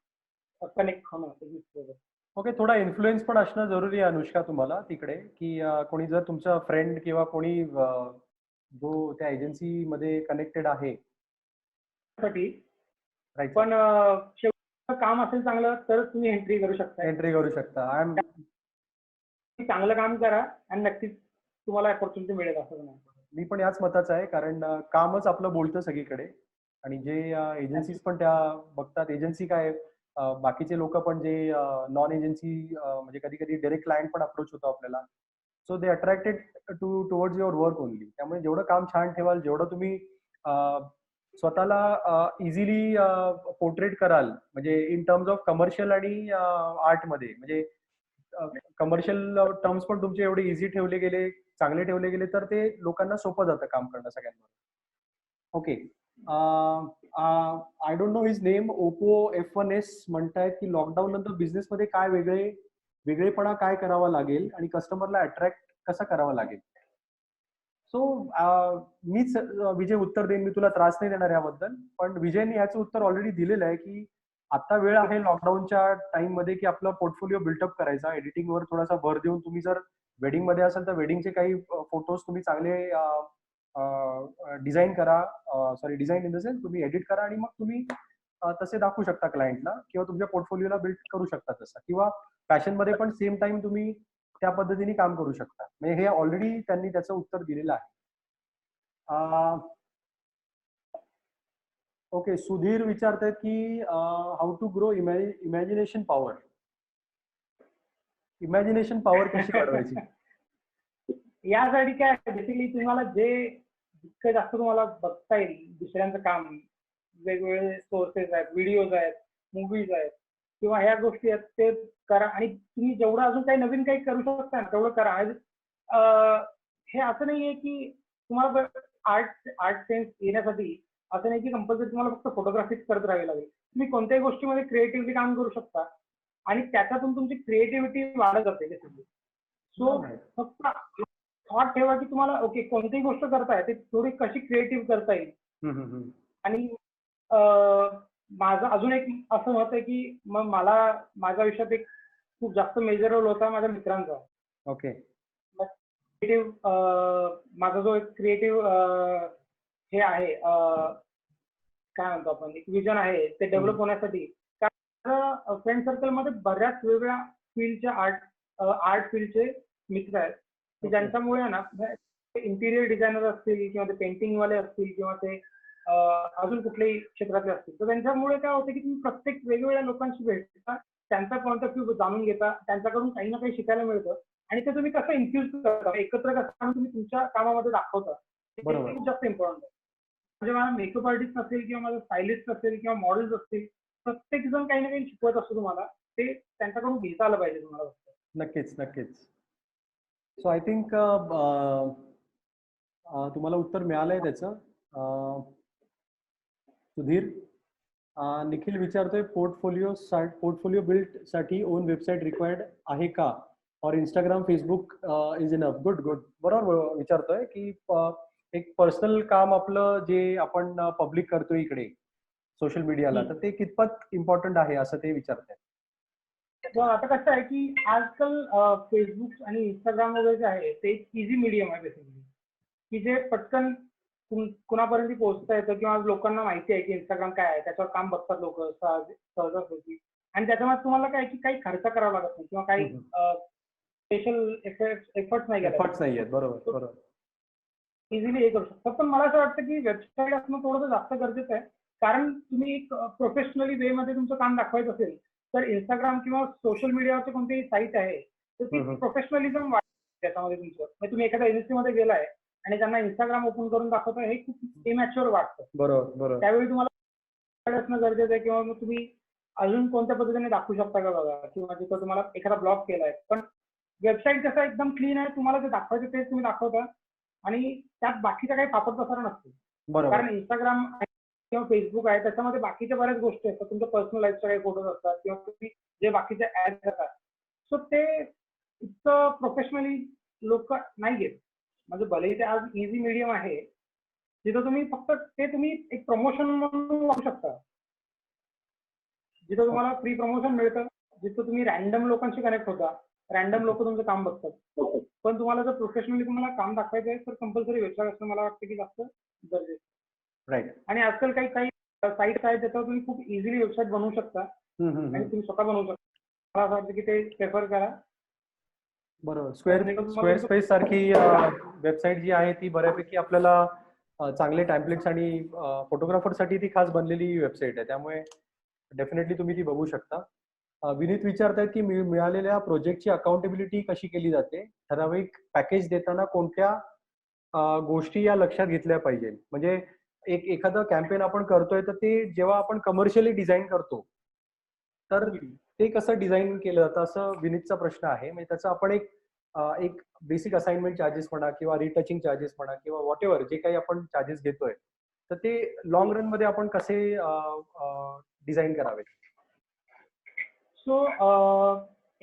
कनेक्ट होणं. ओके, थोडा इन्फ्लुएन्स पण असणं जरुरी आहे अनुष्का तुम्हाला तिकडे, की कोणी जर तुमचा फ्रेंड किंवा कोणी जो त्या एजन्सी मध्ये कनेक्टेड आहे. पण शेवटी काम असेल चांगलं तर तुम्ही एंट्री करू शकता. चांगलं काम करा आणि नक्कीच तुम्हाला अपॉर्च्युनिटी मिळेल असं नाही. मी पण याच मताचा आहे, कारण कामच आपलं बोलतं सगळीकडे. आणि जे एजन्सीज पण त्या बघतात. एजन्सी काय, बाकीचे लोक पण जे नॉन एजन्सी, म्हणजे कधी कधी डायरेक्ट क्लायंट पण अप्रोच होतो आपल्याला. So they attracted towards your work only. त्यामुळे जेवढं काम छान ठेवाल, जेवढं तुम्ही स्वतःला इझिली पोर्ट्रेट कराल, म्हणजे इन टर्म्स ऑफ कमर्शियल आणि आर्ट मध्ये, म्हणजे कमर्शियल टर्म्स पण तुमचे एवढे इझी ठेवले गेले, चांगले ठेवले गेले, तर ते लोकांना सोपं जातं काम करणं सगळ्यांना. Okay, I don't know his name. Oppo F1s म्हणतायत की लॉकडाऊन नंतर बिझनेस मध्ये काय वेगळेपणा काय करावा लागेल आणि कस्टमरला अट्रॅक्ट कसं करावं लागेल. सो मीच विजय उत्तर देईन, मी तुला त्रास नाही देणार याबद्दल. पण विजयने याचं उत्तर ऑलरेडी दिलेलं आहे की आता वेळ आहे लॉकडाऊनच्या टाइम मध्ये की आपला पोर्टफोलिओ बिल्टअप करायचा. एडिटिंगवर थोडासा भर देऊन, तुम्ही जर वेडिंग मध्ये असाल तर वेडिंगचे काही फोटोज तुम्ही चांगले डिझाईन करा. डिझाईन इन द सेन्स तुम्ही एडिट करा आणि मग तुम्ही तसे दाखवू शकता क्लायंटला, किंवा तुमच्या पोर्टफोलिओला बिल्ड करू शकता तसं. किंवा फॅशन मध्ये पण सेम टाइम तुम्ही त्या पद्धतीने काम करू शकता. म्हणजे हे ऑलरेडी त्यांनी त्याचं उत्तर दिलेलं आहे. ओके, सुधीर विचारतायत की how to grow imagination power. Imagination power कशी वाढवायची? यासाठी काय बेसिकली तुम्हाला जे जितकं जास्त तुम्हाला बघता येईल दुसऱ्यांचं काम, वेगवेगळे सोर्सेस आहेत, व्हिडिओज आहेत, मूव्हीज आहेत किंवा ह्या गोष्टी आहेत ते करा आणि तुम्ही जेवढं अजून काही नवीन काही करू शकता ना तेवढं करा. हे असं नाहीये की तुम्हाला आर्ट सेन्स येण्यासाठी असं नाही की कंपल्सरी तुम्हाला फक्त फोटोग्राफीच करत राहावी लागेल. तुम्ही कोणत्याही गोष्टीमध्ये क्रिएटिव्हली काम करू शकता आणि त्याच्यातून तुमची क्रिएटिव्हिटी वाढत जाते बेसिकली. सो फक्त थॉट ठेवा की तुम्हाला ओके कोणतीही गोष्ट करताय ते थोडी कशी क्रिएटिव्ह करता येईल. आणि माझं अजून एक असं मत आहे की मग मला माझ्या आयुष्यात एक खूप जास्त मेजर रोल होता माझ्या मित्रांचा. ओके. क्रिएटिव्ह माझा जो एक क्रिएटिव्ह हे आहे काय म्हणतो आपण एक विजन आहे ते डेव्हलप होण्यासाठी. कारण फ्रेंड सर्कलमध्ये बऱ्याच वेगवेगळ्या फील्डच्या आर्ट फील्डचे मित्र आहेत की ज्यांच्यामुळे ना इंटिरियर डिझायनर असतील किंवा ते पेंटिंगवाले असतील किंवा ते अजून कुठल्याही क्षेत्रातले असतील तर त्यांच्यामुळे काय होतं की तुम्ही प्रत्येक वेगवेगळ्या लोकांशी भेटता, त्यांचा पॉईंट ऑफ व्ह्यू जाणून घेता, त्यांच्याकडून काही ना काही शिकायला मिळतं आणि ते तुम्ही कसं इन्फ्युज करता, एकत्र कसं तुम्ही तुमच्या कामामध्ये दाखवता ते खूप जास्त इम्पॉर्टंट आहे. म्हणजे मला मेकअप आर्टिस्ट असेल किंवा माझा स्टायलिस्ट असेल किंवा मॉडेल्स असतील प्रत्येक जण काही ना काही शिकवत असतो तुम्हाला, ते त्यांच्याकडून घेता आलं पाहिजे तुम्हाला. नक्कीच नक्कीच. सो आय थिंक तुम्हाला उत्तर मिळालंय त्याचं. सुधीर, निखिल विचारतोय पोर्टफोलिओ बिल्ड साठी ओन वेबसाईट रिक्वायर्ड आहे का और Instagram Facebook is enough. Good good. बरोबर विचारतोय की एक पर्सनल काम आपलं जे आपण पब्लिक करतोय इकडे सोशल मीडियाला तर ते कितपत इम्पॉर्टंट आहे असं ते विचारतंय. आता कसं आहे की आजकाल फेसबुक आणि इंस्टाग्राम वगैरे जे आहे ते एक इझी मीडियम आहे बेसिकली की जे पटकन कुणापर्यंत पोहोचता येतं किंवा लोकांना माहिती आहे की इंस्टाग्राम काय आहे, त्याच्यावर काम बघतात लोक सहजासहजी आणि त्याच्यामध्ये तुम्हाला काय की काही खर्च करावा लागत नाही किंवा काही स्पेशल एफर्ट्स नाही आहेत. बरोबर बरोबर. इझिली हे करू शकता. पण मला असं वाटतं की वेबसाईट असणं थोडंसं जास्त गरजेचं आहे कारण तुम्ही एक प्रोफेशनली वे मध्ये तुमचं काम दाखवायचं असेल तर इंस्टाग्राम किंवा सोशल मीडियावरचे कोणतेही साईट आहे तर ती प्रोफेशनलिझम वाटते त्याच्यामध्ये तुमचं. म्हणजे तुम्ही एखाद्या एजन्सीमध्ये गेलाय आणि त्यांना इंस्टाग्राम ओपन करून दाखवता हे खूप इमॅच्युअर वाटतं. बरोबर. त्यावेळी तुम्हाला असणं गरजेचं आहे किंवा मग तुम्ही अजून कोणत्या पद्धतीने दाखवू शकता का बघा किंवा जिथं तुम्हाला एखादा ब्लॉग केलाय पण वेबसाईट कसं एकदम क्लीन आहे, तुम्हाला जे दाखवायचं तेच तुम्ही दाखवता आणि त्यात बाकीचा काही फापट पसारा नसतो. कारण इंस्टाग्राम किंवा फेसबुक आहे त्याच्यामध्ये बाकीच्या बऱ्याच गोष्टी असतात, तुमच्या पर्सनल लाईफच्या काही फोटोज असतात किंवा तुम्ही जे बाकीचे ऍड करतात सो ते इतकं प्रोफेशनली लोक नाही घेत. म्हणजे भलेही ते आज इझी मीडियम आहे जिथं तुम्ही फक्त ते तुम्ही एक प्रमोशन म्हणून वापरू शकता, जिथं तुम्हाला फ्री प्रमोशन मिळतं, जिथं तुम्ही रॅन्डम लोकांशी कनेक्ट होता, रॅन्डम लोक तुमचं काम बघतात. पण तुम्हाला जर प्रोफेशनली तुम्हाला काम दाखवायचं आहे तर कंपल्सरी वेबसाईट असणं मला वाटतं की जास्त गरजेचं. राईट. आणि आजकाल काही साईट्स आहेत ज्याच्यावर तुम्ही खूप इझिली वेबसाईट बनवू शकता आणि तुम्ही स्वतः बनवू शकता. मला असं वाटतं की ते प्रेफर करा. बरोबर. स्क्वेअर स्पेस सारखी वेबसाईट जी आहे ती बऱ्यापैकी आपल्याला चांगले टॅम्पलेट्स आणि फोटोग्राफरसाठी ती खास बनलेली वेबसाईट आहे, त्यामुळे डेफिनेटली तुम्ही ती बघू शकता. विनीत विचारतायत की मिळालेल्या प्रोजेक्टची अकाउंटेबिलिटी कशी केली जाते, ठराविक पॅकेज देताना कोणत्या गोष्टी या लक्षात घेतल्या पाहिजे. म्हणजे एखादं कॅम्पेन आपण करतोय तर ते जेव्हा आपण कमर्शियली डिझाईन करतो तर ते कसं डिझाईन केलं जातं असं विनीतचा प्रश्न आहे. म्हणजे त्याचं आपण एक बेसिक असाइनमेंट चार्जेस म्हणा किंवा रिटचिंग चार्जेस म्हणा किंवा व्हॉट एव्हर जे काही आपण चार्जेस घेतोय तर ते लॉंग रन मध्ये आपण कसे डिझाईन करावे. सो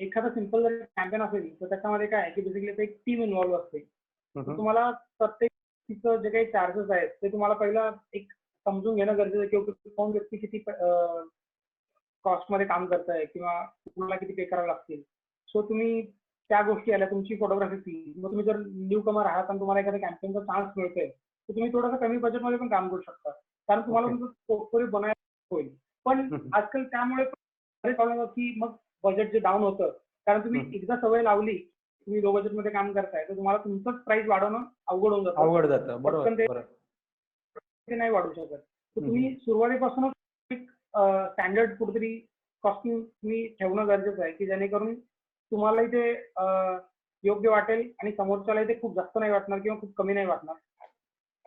एखादा सिम्पल जर कॅम्पेन असेल तर त्याच्यामध्ये काय आहे की बेसिकली एक टीम इन्व्हॉल्व्ह असते. तुम्हाला प्रत्येक तिचं जे काही चार्जेस आहेत ते तुम्हाला पहिला एक समजून घेणं गरजेचं आहे की कोण व्यक्ती किती कॉस्ट मध्ये काम करताय किंवा तुम्हाला किती पे करावे लागतील. सो तुम्ही त्या गोष्टी आल्या, तुमची फोटोग्राफी फी, मग तुम्ही जर न्यू कमर आहात आणि तुम्हाला एखाद्या कॅम्पेनचा चान्स मिळतोय तर तुम्ही थोडंसं कमी बजेटमध्ये पण काम करू शकता कारण तुम्हाला तुमचं पोर्टफोलिओ बनायला होईल. पण आजकाल त्यामुळे की मग बजेट जे डाऊन होतं कारण तुम्ही एकदा सवय लावली, तुम्ही लो बजेटमध्ये काम करताय तर तुम्हाला तुमचंच प्राइस वाढवणं अवघड होऊन जातं. अवघड जातं. बरोबर. ते नाही वाढू शकत. तर तुम्ही सुरुवातीपासूनच एक स्टँडर्ड कुठेतरी कॉस्टिंग तुम्ही ठेवणं गरजेचं आहे की जेणेकरून तुम्हालाही ते योग्य वाटेल आणि समोरच्यालाही ते खूप जास्त नाही वाटणार किंवा खूप कमी नाही वाटणार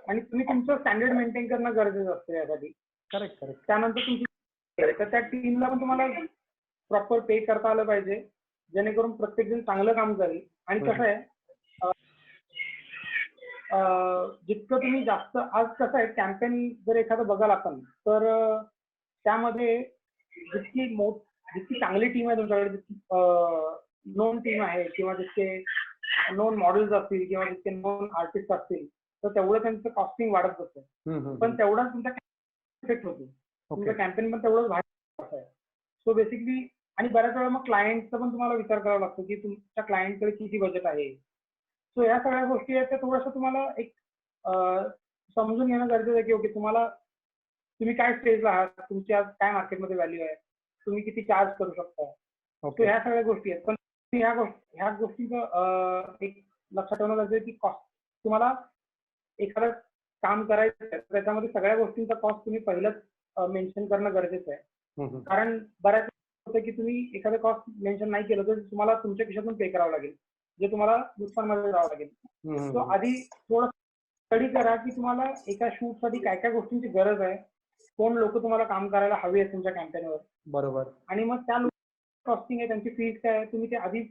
आणि तुम्ही तुमचं स्टँडर्ड मेंटेन करणं गरजेचं असतं यासाठी. करेक्ट. त्यानंतर तुमची तर त्या टीमला पण तुम्हाला प्रॉपर पे करता आलं पाहिजे, जेणेकरून प्रत्येक जण चांगलं काम करेल. आणि कसं आहे, जितकं तुम्ही जास्त, आज कसं आहे कॅम्पेन जर एखादं बघाल आपण, तर त्यामध्ये जितकी चांगली टीम आहे तुमच्याकडे, जितकी नोन टीम आहे, किंवा जितके नोन मॉडेल्स असतील किंवा जितके नोन आर्टिस्ट असतील, तर तेवढं त्यांचं कॉस्टिंग वाढत असतं. पण तेवढाच तुमचा इफेक्ट होतो, तुमचं कॅम्पेन पण तेवढंच बाहेर आहे. सो बेसिकली, आणि बऱ्याच वेळा मग क्लायंटचा पण तुम्हाला विचार करावा लागतो की तुमच्या क्लायंटकडे किती बजेट आहे. सो या सगळ्या गोष्टी आहेत त्या थोडंसं तुम्हाला एक समजून घेणं गरजेचं आहे की ओके, तुम्ही काय स्टेजला आहात, तुमची आज काय मार्केटमध्ये व्हॅल्यू आहे, तुम्ही किती चार्ज करू शकता. सो ह्या सगळ्या गोष्टी आहेत. पण ह्या गोष्टीचं एक लक्षात ठेवणं गरजेचं आहे की कॉस्ट, तुम्हाला एखादं काम करायचं आहे त्याच्यामध्ये सगळ्या गोष्टींचा कॉस्ट तुम्ही पहिलंच मेन्शन करणं गरजेचं आहे. कारण बऱ्याच होतं की तुम्ही एखादं कॉस्ट मेन्शन नाही केलं तर तुम्हाला तुमच्या खिशातून पे करावं लागेल, जे तुम्हाला नुकसानमध्ये जावं लागेल. सो आधी थोडं स्टडी करा की तुम्हाला एका शूटसाठी काय काय गोष्टींची गरज आहे, कोण लोक तुम्हाला काम करायला हवी आहेत तुमच्या कॅम्पेनवर. बरोबर. आणि मग त्या कॉस्टिंग आहे, त्यांची फीज काय आहे, तुम्ही ते आधीच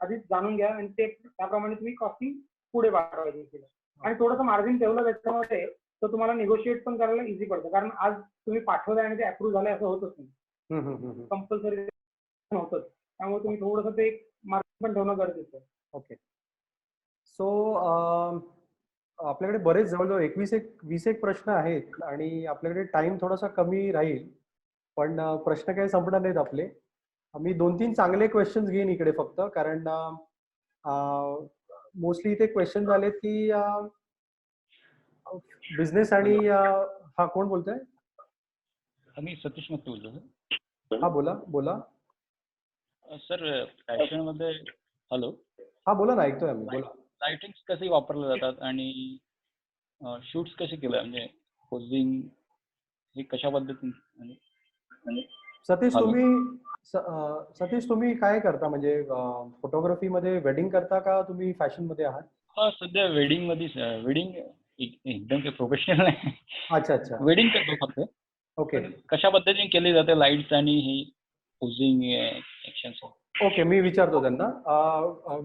आधीच जाणून घ्या आणि त्याप्रमाणे तुम्ही कॉस्टिंग पुढे वाढवायची. आणि थोडंसं मार्जिन ठेवलं त्याच्यामध्ये तर तुम्हाला निगोशिएट पण करायला इझी पडतं. कारण आज तुम्ही पाठवलंय आणि ते अप्रूव्ह झालंय असं होतच नाही, कंपल्सरी होतच. त्यामुळे तुम्ही थोडंसं ते मार्जिन पण ठेवणं गरजेचं आहे. ओके. सो आपल्याकडे बरेच जवळजवळ 20 प्रश्न आहेत आणि आपल्याकडे टाइम थोडासा कमी राहील, पण प्रश्न काही संपणार नाहीत आपले. मी 2-3 चांगले क्वेश्चन्स घेईन इकडे फक्त, कारण मोस्टली इथे क्वेश्चन झालेत की बिझनेस आणि हा कोण बोलतोय? मी सतीश मस्ते बोलतो. हा बोला. सर फॅशन मध्ये हॅलो. हा बोला ना, ऐकतोय आम्ही, बोला. लाइटिंग कसे वापरले जातात आणि शूट्स कसे केले, म्हणजे पोझिंग हे कशा पद्धतीने. सतीश तुम्ही काय करता, म्हणजे फोटोग्राफी मध्ये वेडिंग करता का तुम्ही फॅशन मध्ये आहात? हा, सध्या वेडिंग मध्ये, वेडिंग एकदम प्रोफेशनल नाही. अच्छा. वेडिंग करतो फक्त. ओके. कशा पद्धतीने केली जाते लाईट्स आणि ही पोझिंग ऍक्शन? ओके, मी विचारतो त्यांना.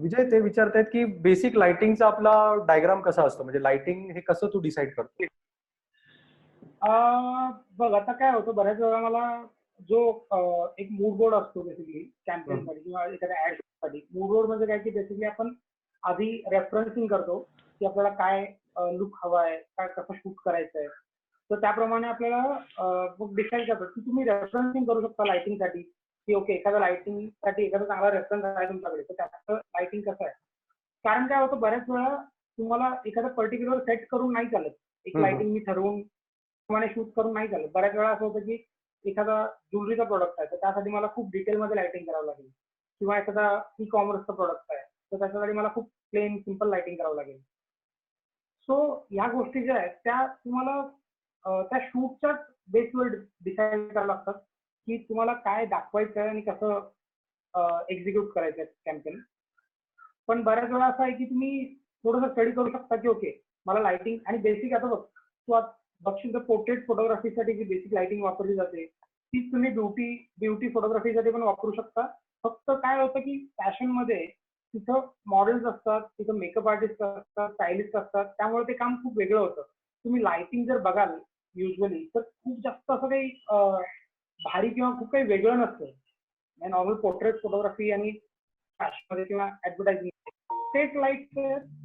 विजय, ते विचारतायत की बेसिक लाइटिंगचा आपला डायग्राम कसा असतो, म्हणजे लाइटिंग हे कसं तू डिसाईड करतो? बघ, आता काय होतं, बऱ्याच वेळा मला जो एक मूड बोर्ड असतो बेसिकली कॅम्पेन साठी किंवा एखाद्या ऍड साठी. मूड बोर्ड म्हणजे काय की बेसिकली आपण आधी रेफरन्सिंग करतो की आपल्याला काय लुक हवा आहे, काय कसं शूट करायचं आहे. तर त्याप्रमाणे आपल्याला मग डिसाईड करतात की तुम्ही रेफरन्सिंग करू शकता लाइटिंग साठी की ओके, एखाद्या लाइटिंग साठी एखादा चांगला रेफरन्स आहे तुमच्याकडे, तर त्याचं लाइटिंग कसं आहे. कारण काय होतं, बऱ्याच वेळा तुम्हाला एखादं पर्टिक्युलर सेट करून नाही चालत. एक लाइटिंग मी ठरवून शूट करून नाही चालत. बऱ्याच वेळा असं होतं की एखादा ज्वेलरीचा प्रोडक्ट आहे तर त्यासाठी मला खूप डिटेलमध्ये लाइटिंग करावं लागेल, किंवा एखादा ई कॉमर्सचा प्रोडक्ट आहे तर त्याच्यासाठी मला खूप प्लेन सिम्पल लाइटिंग करावं लागेल. सो ह्या गोष्टी ज्या आहेत त्या तुम्हाला त्या शूटच्या बेसवर डिसाईड करावं लागतात की तुम्हाला काय दाखवायचं आहे आणि कसं एक्झिक्यूट करायचं आहे कॅम्पेन. पण बऱ्याच वेळा असं आहे की तुम्ही थोडंसं स्टडी करू शकता की ओके, मला लाइटिंग आणि बेसिक, आता बघ तू बघशील तर पोर्ट्रेट फोटोग्राफीसाठी जी बेसिक लाइटिंग वापरली जाते तीच तुम्ही ब्युटी फोटोग्राफीसाठी पण वापरू शकता. फक्त काय होतं की फॅशन मध्ये तिथं मॉडेल्स असतात, तिथं मेकअप आर्टिस्ट असतात, स्टायलिस्ट असतात, त्यामुळे ते काम खूप वेगळं होतं. तुम्ही लाइटिंग जर बघाल युजली तर खूप जास्त असं काही भारी किंवा खूप काही वेगळं नसतं. नॉर्मल पोर्ट्रेट फोटोग्राफी आणि फॅशन मध्ये किंवा ऍडव्हर्टायझिंग तेच लाईट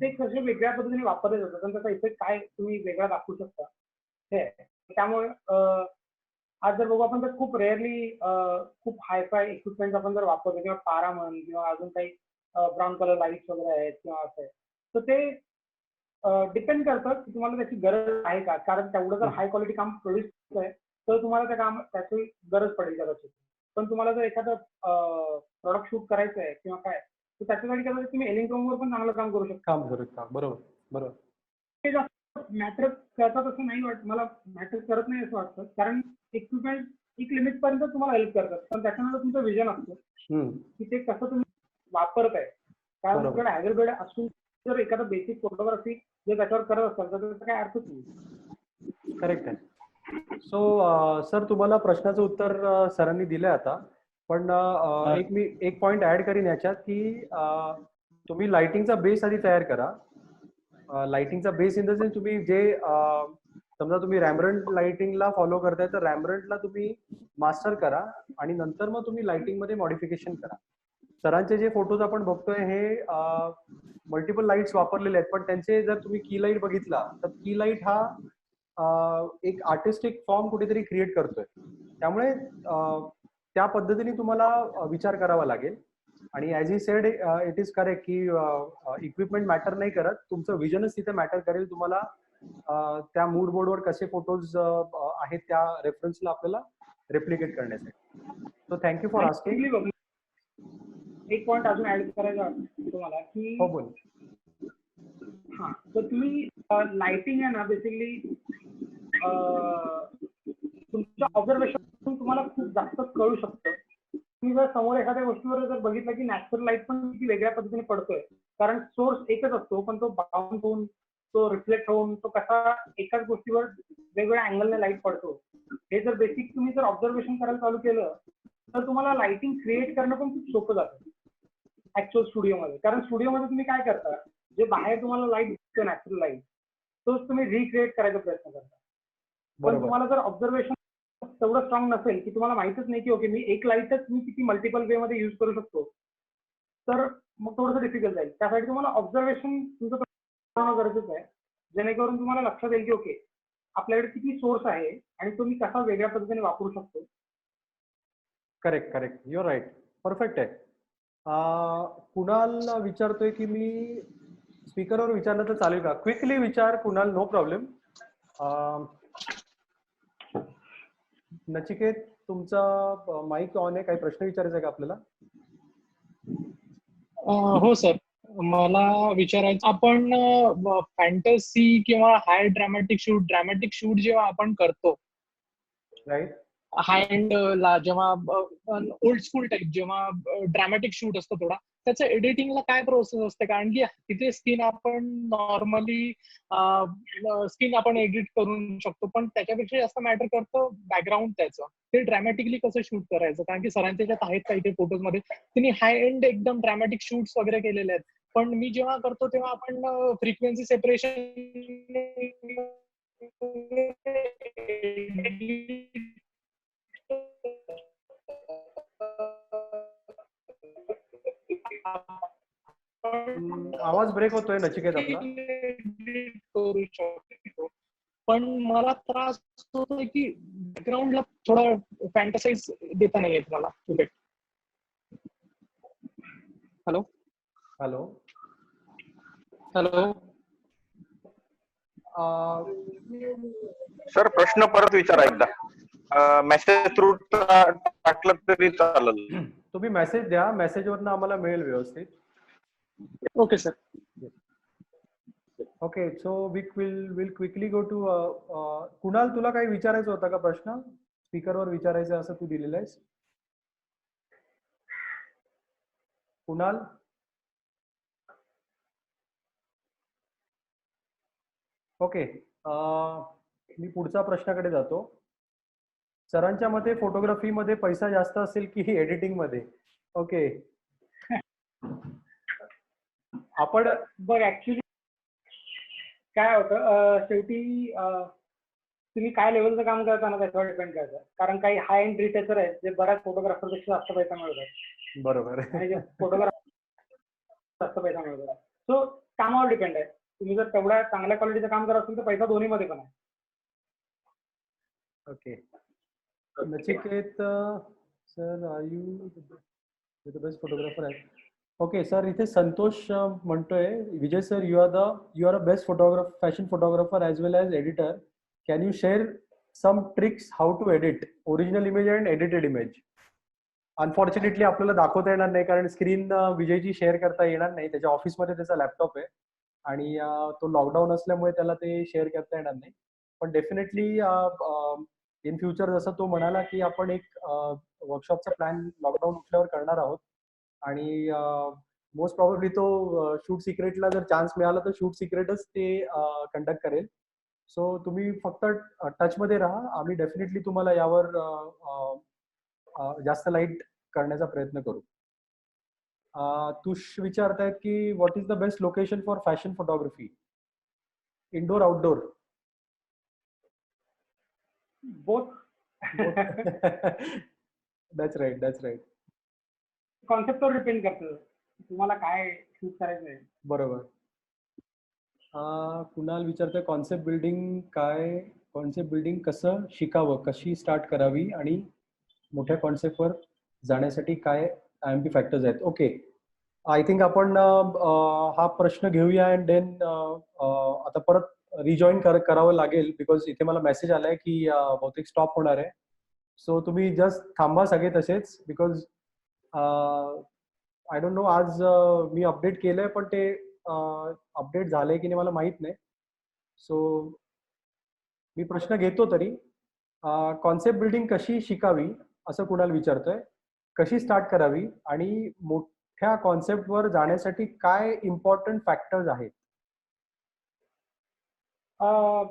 ते कसे वेगळ्या पद्धतीने वापरले जातात आणि त्याचा इफेक्ट काय तुम्ही वेगळा दाखवू शकता हे. त्यामुळे आज जर बघू आपण तर खूप रेअरली खूप हायफाय इक्विपमेंट आपण जर वापरतो किंवा पारा म्हण किंवा अजून काही ब्राऊन कलर लाईट्स वगैरे आहेत किंवा असं आहे, तर ते डिपेंड करतं की तुम्हाला त्याची गरज आहे का. कारण तेवढं जर हाय क्वालिटी काम प्रोड्यूस होत आहे तर तुम्हाला त्याची गरज पडेल कदाचित. पण तुम्हाला जर एखादं प्रॉडक्ट शूट करायचं आहे किंवा काय, तर त्याच्यासाठी कदाचित तुम्ही एलिंग वर पण चांगलं काम करू शकता. बरोबर. ते जास्त मॅटर करतात असं नाही वाटत मला, मॅटर करत नाही असं वाटतं. कारण इक्विपमेंट एक लिमिट पर्यंत तुम्हाला हेल्प करतात, पण त्याच्यानंतर तुमचं विजन असतं की ते कसं तुम्ही वापरताय. कारण तुमच्याकडे हॅझल असून जर एखादा बेसिक फोटोग्राफी जे त्याच्यावर करत असाल तर त्याचा काय अर्थच नाही. करेक्ट आहे. सो सर तुम्हाला प्रश्नाचं उत्तर सरांनी दिलंय आता. पण एक पॉइंट ऍड करीन याच्यात की तुम्ही लाइटिंगचा बेस आधी तयार करा. लाइटिंगचा बेस इन द सेन्स तुम्ही जे समजा तुम्ही रॅमरंट लाइटिंगला फॉलो करताय तर रॅमरंटला तुम्ही मास्टर करा आणि नंतर मग तुम्ही लाइटिंग मध्ये मॉडिफिकेशन करा. सरांचे जे फोटोज आपण बघतोय हे मल्टिपल लाईट्स वापरलेले आहेत, पण त्यांचे जर तुम्ही की लाईट बघितला तर की लाईट हा एक आर्टिस्टिक फॉर्म कुठेतरी क्रिएट करतोय. त्यामुळे त्या पद्धतीने तुम्हाला विचार करावा लागेल. आणि as he said it is correct की इक्विपमेंट मॅटर नाही करत, तुमचं विजनच तिथे मॅटर करेल. तुम्हाला त्या मूड बोर्डवर कसे फोटोज आहेत त्या रेफरन्सला आपल्याला रेप्लिकेट करण्यासाठी. So thank you for asking. एक पॉइंट अजून ऍड करायचा तुम्हाला की हो बोल. हा, तर तुम्ही लाइटिंग आहे ना बेसिकली तुमच्या ऑब्झर्वेशन तुम्हाला खूप जास्त कळू शकतं. तुम्ही जर समोर एखाद्या गोष्टीवर जर बघितलं की नॅचरल लाईट पण किती वेगळ्या पद्धतीने पडतोय, कारण सोर्स एकच असतो पण तो बाउंड होऊन तो रिफ्लेक्ट होऊन तो कसा एकाच गोष्टीवर वेगवेगळ्या अँगलने लाईट पडतो, हे जर बेसिक तुम्ही जर ऑब्झर्वेशन करायला चालू केलं तर तुम्हाला लाइटिंग क्रिएट करणं पण खूप सोपं जातं ऍक्च्युअल स्टुडिओमध्ये. कारण स्टुडिओमध्ये तुम्ही काय करता, जे बाहेर तुम्हाला लाईट दिसतो नॅचरल लाईट तोच तुम्ही रिक्रिएट करायचा प्रयत्न करता. पण तुम्हाला जर ऑब्झर्वेशन तेवढं स्ट्रॉंग नसेल की तुम्हाला माहितच नाही की ओके मी एक लाईटच मी किती मल्टिपल वे मध्ये युज करू शकतो, तर मग थोडंसं डिफिकल्ट जाईल. त्यासाठी तुम्हाला ऑब्झर्वेशन तुमचं करणं गरजेचं आहे, जेणेकरून तुम्हाला लक्षात येईल की ओके आपल्याकडे किती सोर्स आहे आणि तो मी कसा वेगळ्या पद्धतीने वापरू शकतो. Correct correct, you're right, perfect आहे. कुणाल विचारतोय की मी स्पीकरवर विचारलं तर चालेल का? क्विकली विचार कुणाल, नो प्रॉब्लेम. नचिकेत तुमचा माईक ऑन आहे, काही प्रश्न विचारायचा आहे का आपल्याला? हो सर, मला विचारायचं आपण फॅन्टसी किंवा हाय ड्रॅमॅटिक शूट जेव्हा आपण करतो, राईट, हाय एंड ला जेव्हा ओल्ड स्कूल टाईप जेव्हा ड्रॅमॅटिक शूट असतो थोडा, त्याचं एडिटिंगला काय प्रोसेस असते? कारण की तिथे स्किन आपण नॉर्मली स्किन आपण एडिट करू शकतो, पण त्याच्यापेक्षा जास्त मॅटर करतं बॅकग्राऊंड त्याचं. ते ड्रॅमॅटिकली कसं शूट करायचं? कारण की सरांच्या ज्यात आहेत काही ते फोटोज मध्ये त्यांनी हाय एंड एकदम ड्रॅमॅटिक शूट्स वगैरे केलेले आहेत, पण मी जेव्हा करतो तेव्हा आपण फ्रिक्वेन्सी सेपरेशन आवाज ब्रेक होतोय नचिकेत आपला. करू शकतो, पण मला त्रास होतोय की बॅकग्राऊंडला थोडा फॅन्टसाइज देता नाही येत मला. हॅलो हॅलो हॅलो सर, प्रश्न परत विचारा एकदा. मेसेज थ्रू टाकलं तरी चालेल. तुम्ही मेसेज द्या, मेसेजवरनं आम्हाला मिळेल व्यवस्थित. Okay sir. Okay, so will quickly go to Kunal. तुला काही विचारायचं होता का प्रश्न? स्पीकरवर विचारायचं असं तू दिलेलं आहेस कुणाल. ओके, मी पुढच्या प्रश्नाकडे जातो. सरांच्या मते फोटोग्राफी मध्ये पैसा जास्त असेल की एडिटिंग मध्ये? ओके, आपण बघ ऍक्च्युली काय होतं, शेवटी तुम्ही काय लेवलचं काम करता ना त्याच्यावर डिपेंड करतं. कारण काही हाय एंड रिटचर आहेत जे बऱ्याच फोटोग्राफरपेक्षा जास्त पैसा मिळतात. बरोबर आणि जे फोटोग्राफर जास्त पैसा मिळतात. सो कामावर डिपेंड आहे. तुम्ही जर तेवढ्या चांगल्या क्वालिटीचं काम करत असेल तर पैसा दोन्हीमध्ये पण आहे. Okay, Nachiket sir, are you the best photographer आहे? ओके सर, इथे संतोष म्हणतोय, Vijay sir you are a best photographer, fashion photographer as well as editor. Can you share some tricks how to edit original image and edited image? Unfortunately आपल्याला दाखवता येणार नाही कारण स्क्रीन विजयची शेअर करता येणार नाही. त्याच्या ऑफिसमध्ये त्याचा लॅपटॉप आहे आणि तो लॉकडाऊन असल्यामुळे त्याला ते शेअर करता येणार नाही. पण डेफिनेटली इन फ्युचर जसं तो म्हणाला की आपण एक वर्कशॉपचा प्लॅन लॉकडाऊन उठल्यावर करणार आहोत आणि मोस्ट प्रॉब्ली तो शूट सिक्रेटला जर चान्स मिळाला तर शूट सिक्रेटच ते कंडक्ट करेल. सो तुम्ही फक्त टच मध्ये राहा. आम्ही डेफिनेटली तुम्हाला यावर जास्त लाईट करण्याचा प्रयत्न करू. तुष विचारतायत की what is the best location for fashion photography, indoor outdoor? Both. That's right, that's right. कॉन्सेप्टवर डिपेंड करतं तुम्हाला काय शूट करायचं आहे. बरोबर. कुणाल विचारतोय कॉन्सेप्ट बिल्डिंग कसं शिकावं, कशी स्टार्ट करावी आणि मोठ्या कॉन्सेप्टवर जाण्यासाठी काय IMP फॅक्टर्स आहेत. ओके, आय थिंक आपण हा प्रश्न घेऊया अँड देन आता परत रिजॉईन करावं लागेल बिकॉज इथे मला मेसेज आलाय की बहुतेक स्टॉप होणार आहे. सो तुम्ही जस्ट थांबा सगळे तसेच बिकॉज आय डोंट नो आज मी अपडेट केलंय पण ते अपडेट झालंय की नाही मला माहित नाही. सो मी प्रश्न घेतो तरी. कॉन्सेप्ट बिल्डिंग कशी शिकावी असं कुणाला विचारतोय, कशी स्टार्ट करावी आणि मोठ्या कॉन्सेप्टवर जाण्यासाठी काय इम्पॉर्टंट फॅक्टर्स आहेत?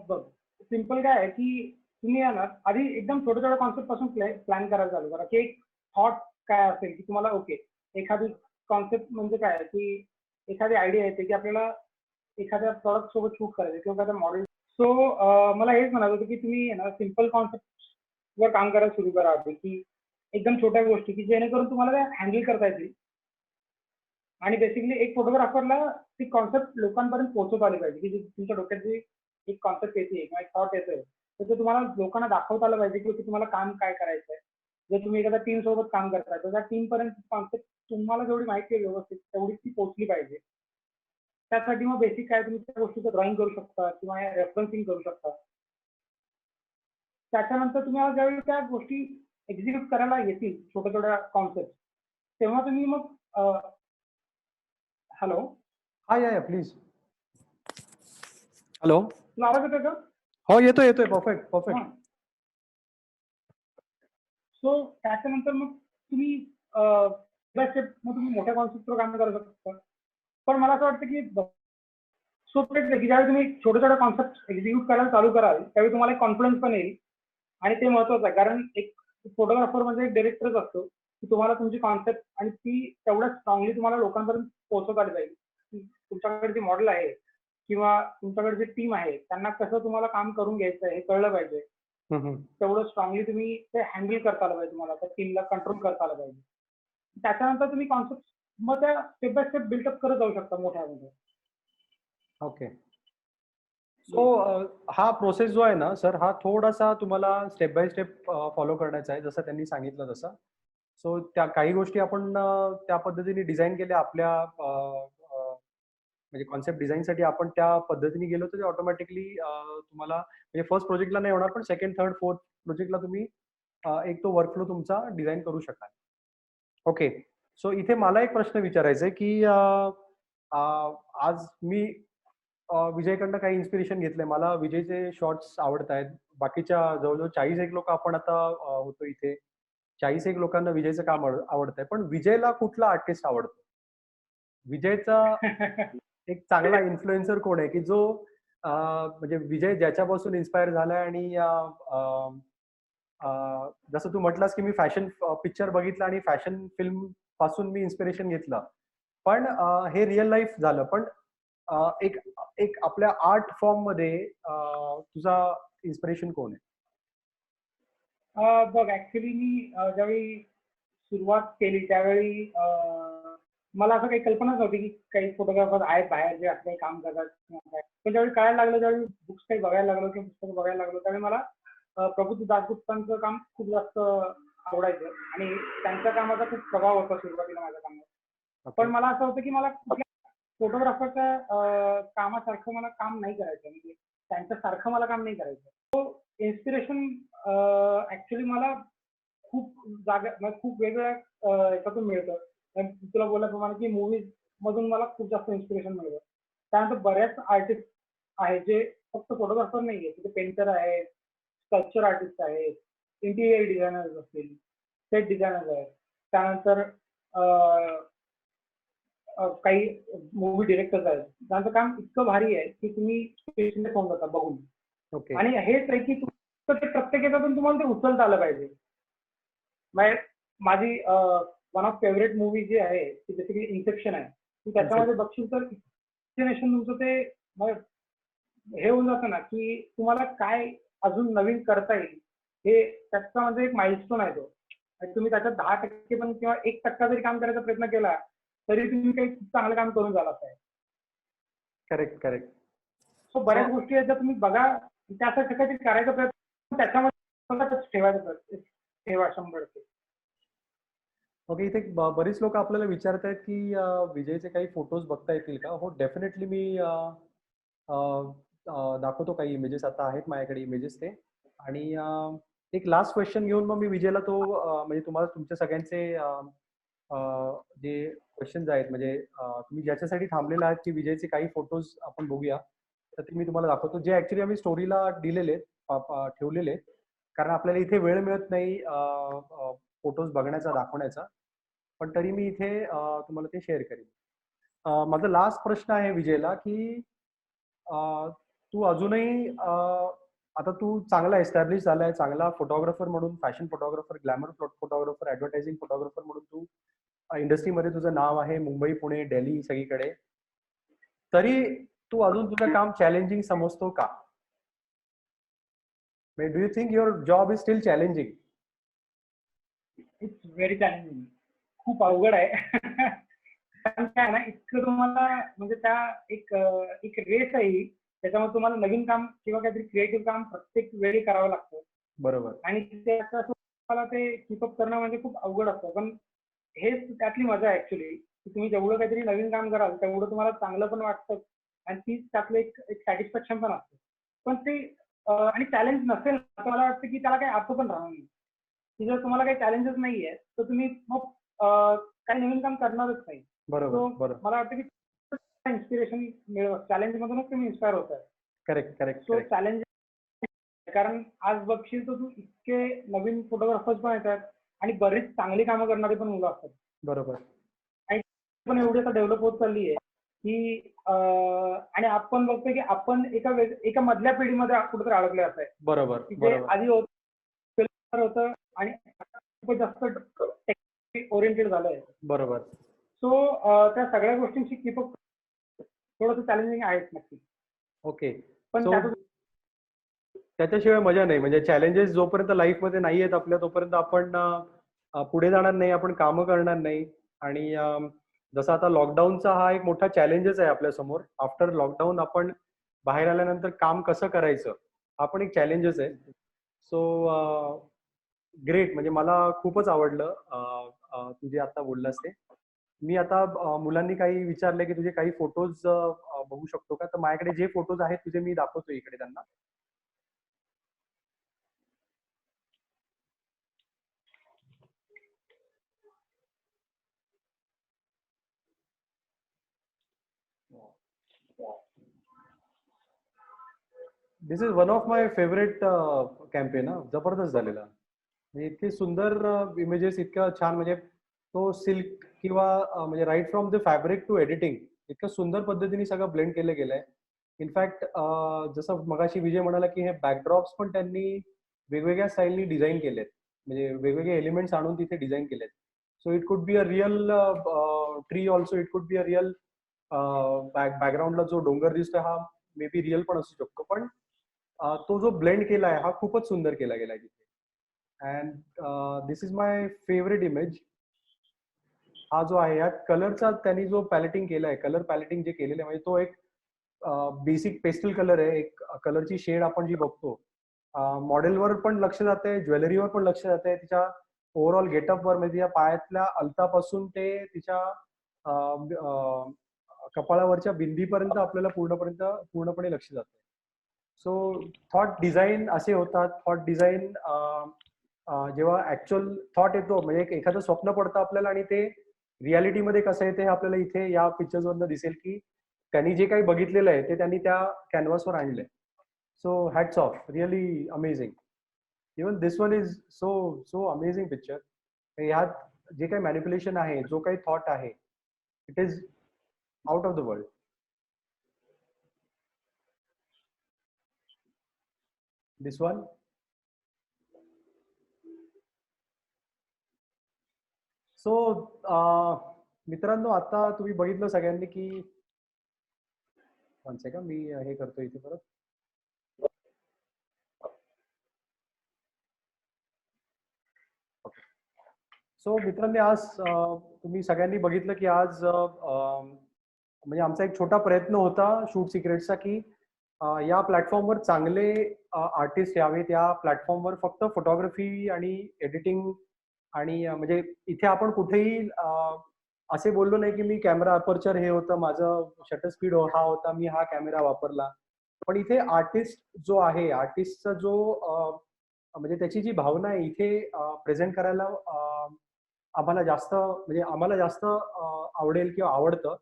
बघ, सिम्पल काय आहे की तुम्ही आहे ना आधी एकदम छोट्या छोट्या कॉन्सेप्ट पासून प्लॅन करायला चालू करा की एक थॉट काय असेल की तुम्हाला ओके एखादी कॉन्सेप्ट म्हणजे काय आहे की एखादी आयडिया येते की आपल्याला एखाद्या प्रॉडक्ट सोबत शूट करायचं किंवा एखाद्या मॉडेल. सो मला हेच म्हणायचं होतं की तुम्ही आहे ना सिम्पल कॉन्सेप्ट वर काम करायला सुरू करा आधी की एकदम छोट्या गोष्टी की जेणेकरून तुम्हाला त्या हँडल करता येतील. आणि बेसिकली एक फोटोग्राफरला ती कॉन्सेप्ट लोकांपर्यंत पोहोचवता आली पाहिजे की जी तुमच्या डोक्यात जी एक कॉन्सेप्ट येते किंवा एक थॉट येतोय तर ते तुम्हाला लोकांना दाखवता आलं पाहिजे की तुम्हाला काम काय करायचंय. जर तुम्ही एखाद्या टीम सोबत काम करताय तर त्या टीम पर्यंत कॉन्सेप्ट तुम्हाला जेवढी माहिती आहे व्यवस्थित तेवढी ती पोहोचली पाहिजे. त्यासाठी मग बेसिक काय तुम्ही त्या गोष्टीचं ड्रॉइंग करू शकता किंवा रेफरन्सिंग करू शकता. त्याच्यानंतर तुम्हाला ज्यावेळी त्या गोष्टी एक्झिक्यूट करायला येतील छोट्या छोट्या कॉन्सेप्ट तेव्हा तुम्ही मग हॅलो. हा या प्लीज. हॅलो, तुला आवाज येतोय का? हो येतोय येतोय. Perfect perfect. सो त्याच्यानंतर मग तुम्ही स्टेप मग तुम्ही मोठ्या कॉन्सेप्टवर काम करू शकता. पण मला असं वाटतं की सो की ज्यावेळी तुम्ही छोटे छोटे कॉन्सेप्ट एक्झिक्यूट करायला चालू कराल त्यावेळी तुम्हाला एक कॉन्फिडन्स पण येईल आणि ते महत्वाचं आहे कारण एक फोटोग्राफर म्हणजे एक डिरेक्टरच असतो की तुम्हाला तुमची कॉन्सेप्ट आणि ती तेवढ्या स्ट्रॉंगली तुम्हाला लोकांपर्यंत पोहोचवता आली पाहिजे. तुमच्याकडे जे मॉडेल आहे किंवा तुमच्याकडे जे टीम आहे त्यांना कसं तुम्हाला काम करून घ्यायचं आहे हे कळलं पाहिजे. तेवढं स्ट्रॉंगली तुम्ही ते हँडल करता आलं पाहिजे तुम्हाला त्या टीमला कंट्रोल करता आलं पाहिजे. त्याच्यानंतर तुम्ही कॉन्सेप्ट मग त्या स्टेप बाय स्टेप बिल्डअप करत जाऊ शकता मोठ्यामध्ये. ओके. सो हा प्रोसेस जो आहे ना सर हा थोडासा तुम्हाला स्टेप बाय स्टेप फॉलो करण्याचा आहे जसं त्यांनी सांगितलं तसं. सो त्या काही गोष्टी आपण त्या पद्धतीने डिझाईन केल्या आपल्या म्हणजे कॉन्सेप्ट डिझाईनसाठी आपण त्या पद्धतीने गेलो तर ऑटोमॅटिकली तुम्हाला म्हणजे फर्स्ट प्रोजेक्टला नाही होणार पण सेकंड थर्ड फोर्थ प्रोजेक्टला तुम्ही एक तो वर्कफ्लो तुमचा डिझाईन करू शकाल. ओके. सो इथे मला एक प्रश्न विचारायचा आहे की आज मी विजयकडनं काही इन्स्पिरेशन घेतलंय. मला विजयचे शॉर्ट्स आवडत आहेत. बाकीच्या जवळजवळ 40 लोक आपण आता होतो इथे. 40 लोकांना विजयचं काम आवडतंय. पण विजयला कुठला आर्टिस्ट आवडतो? विजयचा एक चांगला इन्फ्लुएन्सर कोण आहे की जो म्हणजे विजय ज्याच्यापासून इन्स्पायर झालाय आणि जसं तू म्हटलास की मी फॅशन पिक्चर बघितला आणि फॅशन फिल्म पासून मी इन्स्पिरेशन घेतलं. पण हे रिअल लाईफ झालं. पण एक एक आपल्या आर्ट फॉर्म मध्ये तुझा इन्स्पिरेशन कोण आहे? बघ ऍक्च्युली मी ज्यावेळी सुरुवात केली त्यावेळी मला असं काही कल्पनाच नव्हती की काही फोटोग्राफर आहेत बाहेर जे असं काही काम करतात किंवा काय. पण ज्यावेळी कळायला लागलं ज्यावेळी बुक्स काही बघायला लागलो किंवा पुस्तकं बघायला लागलो त्यावेळी मला प्रभुदेव दासगुप्तांचं काम खूप जास्त आवडायचं आणि त्यांच्या कामाचा खूप प्रभाव होता सुरुवातीला माझ्या कामावर. पण मला असं होतं की मला कुठल्या फोटोग्राफरच्या कामासारखं मला काम नाही करायचं म्हणजे त्यांच्यासारखं मला काम नाही करायचं. इन्स्पिरेशन ऍक्च्युली मला खूप खूप वेगवेगळ्या याच्यातून मिळतं. तुला बोलल्याप्रमाणे की मूवीज मधून मला खूप जास्त इन्स्पिरेशन मिळतं. त्यानंतर बऱ्याच आर्टिस्ट आहेत जे फक्त फोटोग्राफर नाही आहेत, पेंटर आहेत, स्कल्पचर आर्टिस्ट आहेत, इंटिरियर डिझायनर्स असतील, सेट डिझायनर्स आहेत. त्यानंतर काही मूवी डिरेक्टर्स आहेत. त्यांचं काम इतकं भारी आहे की तुम्ही स्पेशलिस्ट होऊन जाता बघून. ओके. आणि हेच आहे की तर ते प्रत्येक याच्यातून तुम्हाला ते उचलता आलं पाहिजे. माझी वन ऑफ फेवरेट मूवी जी आहे ती बेसिकली इन्सेप्शन आहे. की त्याच्यामध्ये बघशील तर इमॅजिनेशन तुमचं ते हे होऊन जातं ना की तुम्हाला काय अजून नवीन करता येईल हे त्याचा म्हणजे एक माइलस्टोन आहे तो. आणि तुम्ही त्याच्यात 10% पण किंवा 1% जरी काम करायचा प्रयत्न केला तरी तुम्ही काही खूप चांगलं काम करून झालं आहे. करेक्ट. सो बऱ्याच गोष्टी आहेत ज्या तुम्ही बघा त्यासाठी काहीतरी करायचा प्रयत्न त्याच्यामध्ये ठेवा 100%. ओके. इथे बरीच लोक आपल्याला विचारत आहेत की विजयचे काही फोटोज बघता येतील का? हो, डेफिनेटली मी दाखवतो. काही इमेजेस आता आहेत माझ्याकडे इमेजेस ते. आणि एक लास्ट क्वेश्चन घेऊन मग मी विजयला तो म्हणजे तुम्हाला तुमच्या सगळ्यांचे जे क्वेश्चन्स आहेत म्हणजे तुम्ही ज्याच्यासाठी थांबलेला आहात की विजयचे काही फोटोज आपण बघूया, तर ते मी तुम्हाला दाखवतो जे ऍक्च्युली आम्ही स्टोरीला दिलेले ठेवलेले, कारण आपल्याला इथे वेळ मिळत नाही फोटोज बघण्याचा, दाखवण्याचा. पण तरी मी इथे तुम्हाला ते शेअर करेन. माझा लास्ट प्रश्न आहे विजयला की तू अजूनही आता तू चांगला एस्टॅब्लिश झालाय, चांगला फोटोग्राफर म्हणून, fashion photographer, glamour photographer, advertising photographer म्हणून तू इंडस्ट्रीमध्ये तुझं नाव आहे, मुंबई, पुणे, दिल्ली सगळीकडे. तरी तू अजून तुझं काम चॅलेंजिंग समजतो का? Do you think your job is steel challenging? It's very challenging. खूप अवघड आहे. कारण काय ना इतकं तुम्हाला म्हणजे त्या एक रेस आहे त्याच्यामध्ये तुम्हाला नवीन काम किंवा काहीतरी क्रिएटिव्ह काम प्रत्येक वेळी करावं लागतं. बरोबर. आणि ते तुम्हाला ते कीपअप करणं म्हणजे खूप अवघड असतं. पण हेच त्यातली मजा आहे ऍक्च्युली की तुम्ही जेवढं काहीतरी नवीन काम कराल तेवढं तुम्हाला चांगलं पण वाटतं आणि तीच त्यातलं एक सॅटिस्फॅक्शन पण असतं. पण ते आणि चॅलेंज नसेल तर मला वाटतं की त्याला काही अर्थ पण राहणार नाही. की जर तुम्हाला काही चॅलेंजेस नाहीये तर तुम्ही मग काही नवीन काम करणारच नाही. बरोबर. मला वाटतं की इन्स्पिरेशन चॅलेंज मधूनच तुम्ही इन्स्पायर होत आहे. करेक्ट. सो चॅलेंज कारण आज बघशील तर तू इतके नवीन फोटोग्राफर्स पण येतात आणि बरीच चांगली कामं करणारी पण मुलं असतात. बरोबर. आणि पण एवढी आता डेव्हलप होत चालली आहे की आणि आपण बघतोय की आपण एका मधल्या पिढीमध्ये कुठेतरी अडकले असं आहे. बरोबर. जे आधी होतं आणि खूपच जास्त ओरिएंटेड झालंय. बरोबर. सो त्या सगळ्या गोष्टींची कीपअप थोडंसं चॅलेंजिंग आहेच नक्की. ओके. पण त्याच्याशिवाय मजा नाही. म्हणजे चॅलेंजेस जोपर्यंत लाईफमध्ये नाही आहेत आपल्या तोपर्यंत आपण पुढे जाणार नाही, आपण कामं करणार नाही. आणि जसं आता लॉकडाऊनचा हा एक मोठा चॅलेंजच आहे आपल्या समोर. आफ्टर लॉकडाऊन आपण बाहेर आल्यानंतर काम कसं करायचं हा पण एक चॅलेंजच आहे. So great. म्हणजे मला खूपच आवडलं तू जे आता बोललास ते. मी आता मुलांनी काही विचारले की तुझे काही फोटोज बघू शकतो का? तर माझ्याकडे जे फोटोज आहेत तुझे मी दाखवतो इकडे त्यांना. This is one of my favourite campaign. जबरदस्त झालेला. इतके सुंदर इमेजेस, इतकं छान. म्हणजे तो सिल्क किंवा म्हणजे right from the fabric to editing इतकं सुंदर पद्धतीने सगळं ब्लेंड केलं गेलंय. इनफॅक्ट जसं मगाशी विजय म्हणाला की हे बॅकड्रॉप्स पण त्यांनी वेगवेगळ्या स्टाईलनी डिझाईन केलेत. म्हणजे वेगवेगळे एलिमेंट्स आणून तिथे डिझाईन केलेत. So it could be a real tree also. It could be a real बॅकग्राऊंडला जो डोंगर दिसतोय हा मे बी रिअल पण असू शकतो. पण तो जो ब्लेंड केलाय हा खूपच सुंदर केला गेलाय तिथे. And this is my favourite image. हा जो आहे यात कलरचा त्यांनी जो पॅलेटिंग केलाय, कलर पॅलेटिंग जे केलेलं आहे म्हणजे तो एक बेसिक पेस्टल कलर आहे. एक कलरची शेड आपण जी बघतो मॉडेलवर पण लक्ष जाते, ज्वेलरीवर पण लक्ष जाते, तिच्या ओव्हरऑल गेटअपवर. म्हणजे या पायातल्या अलतापासून ते तिच्या कपाळावरच्या बिंदीपर्यंत आपल्याला पूर्णपणे लक्ष जातं. सो थॉट डिझाईन असे होतात. थॉट डिझाईन जेव्हा ऍक्च्युअल थॉट येतो म्हणजे एखादं स्वप्न पडतं आपल्याला आणि ते रियालिटीमध्ये कसं येते हे आपल्याला इथे या पिक्चर्स वरनं दिसेल की त्यांनी जे काही बघितलेलं आहे ते त्यांनी त्या कॅनव्हासवर आणलंय. So hats off. Really amazing. Even this one is so amazing picture. ह्यात जे काही मॅनिप्युलेशन आहे, जो काही थॉट आहे, it is out of the world. This one. So मित्रांनो, आता तुम्ही बघितलं सगळ्यांनी की, वन सेकंड, मी हे करतो इथे परत. सो मित्रांनी, आज तुम्ही सगळ्यांनी बघितलं की आज म्हणजे आमचा एक छोटा प्रयत्न होता शूट सिक्रेट्सचा की या प्लॅटफॉर्मवर चांगले आर्टिस्ट यावेत. या प्लॅटफॉर्मवर फक्त फोटोग्राफी आणि एडिटिंग आणि म्हणजे इथे आपण कुठेही असे बोललो नाही की मी कॅमेरा अपर्चर हे होतं, माझं शटर स्पीड हा होता, मी हा कॅमेरा वापरला. पण इथे आर्टिस्ट जो आहे, आर्टिस्टचा जो म्हणजे त्याची जी भावना आहे इथे प्रेझेंट करायला आम्हाला जास्त आवडेल किंवा आवडतं.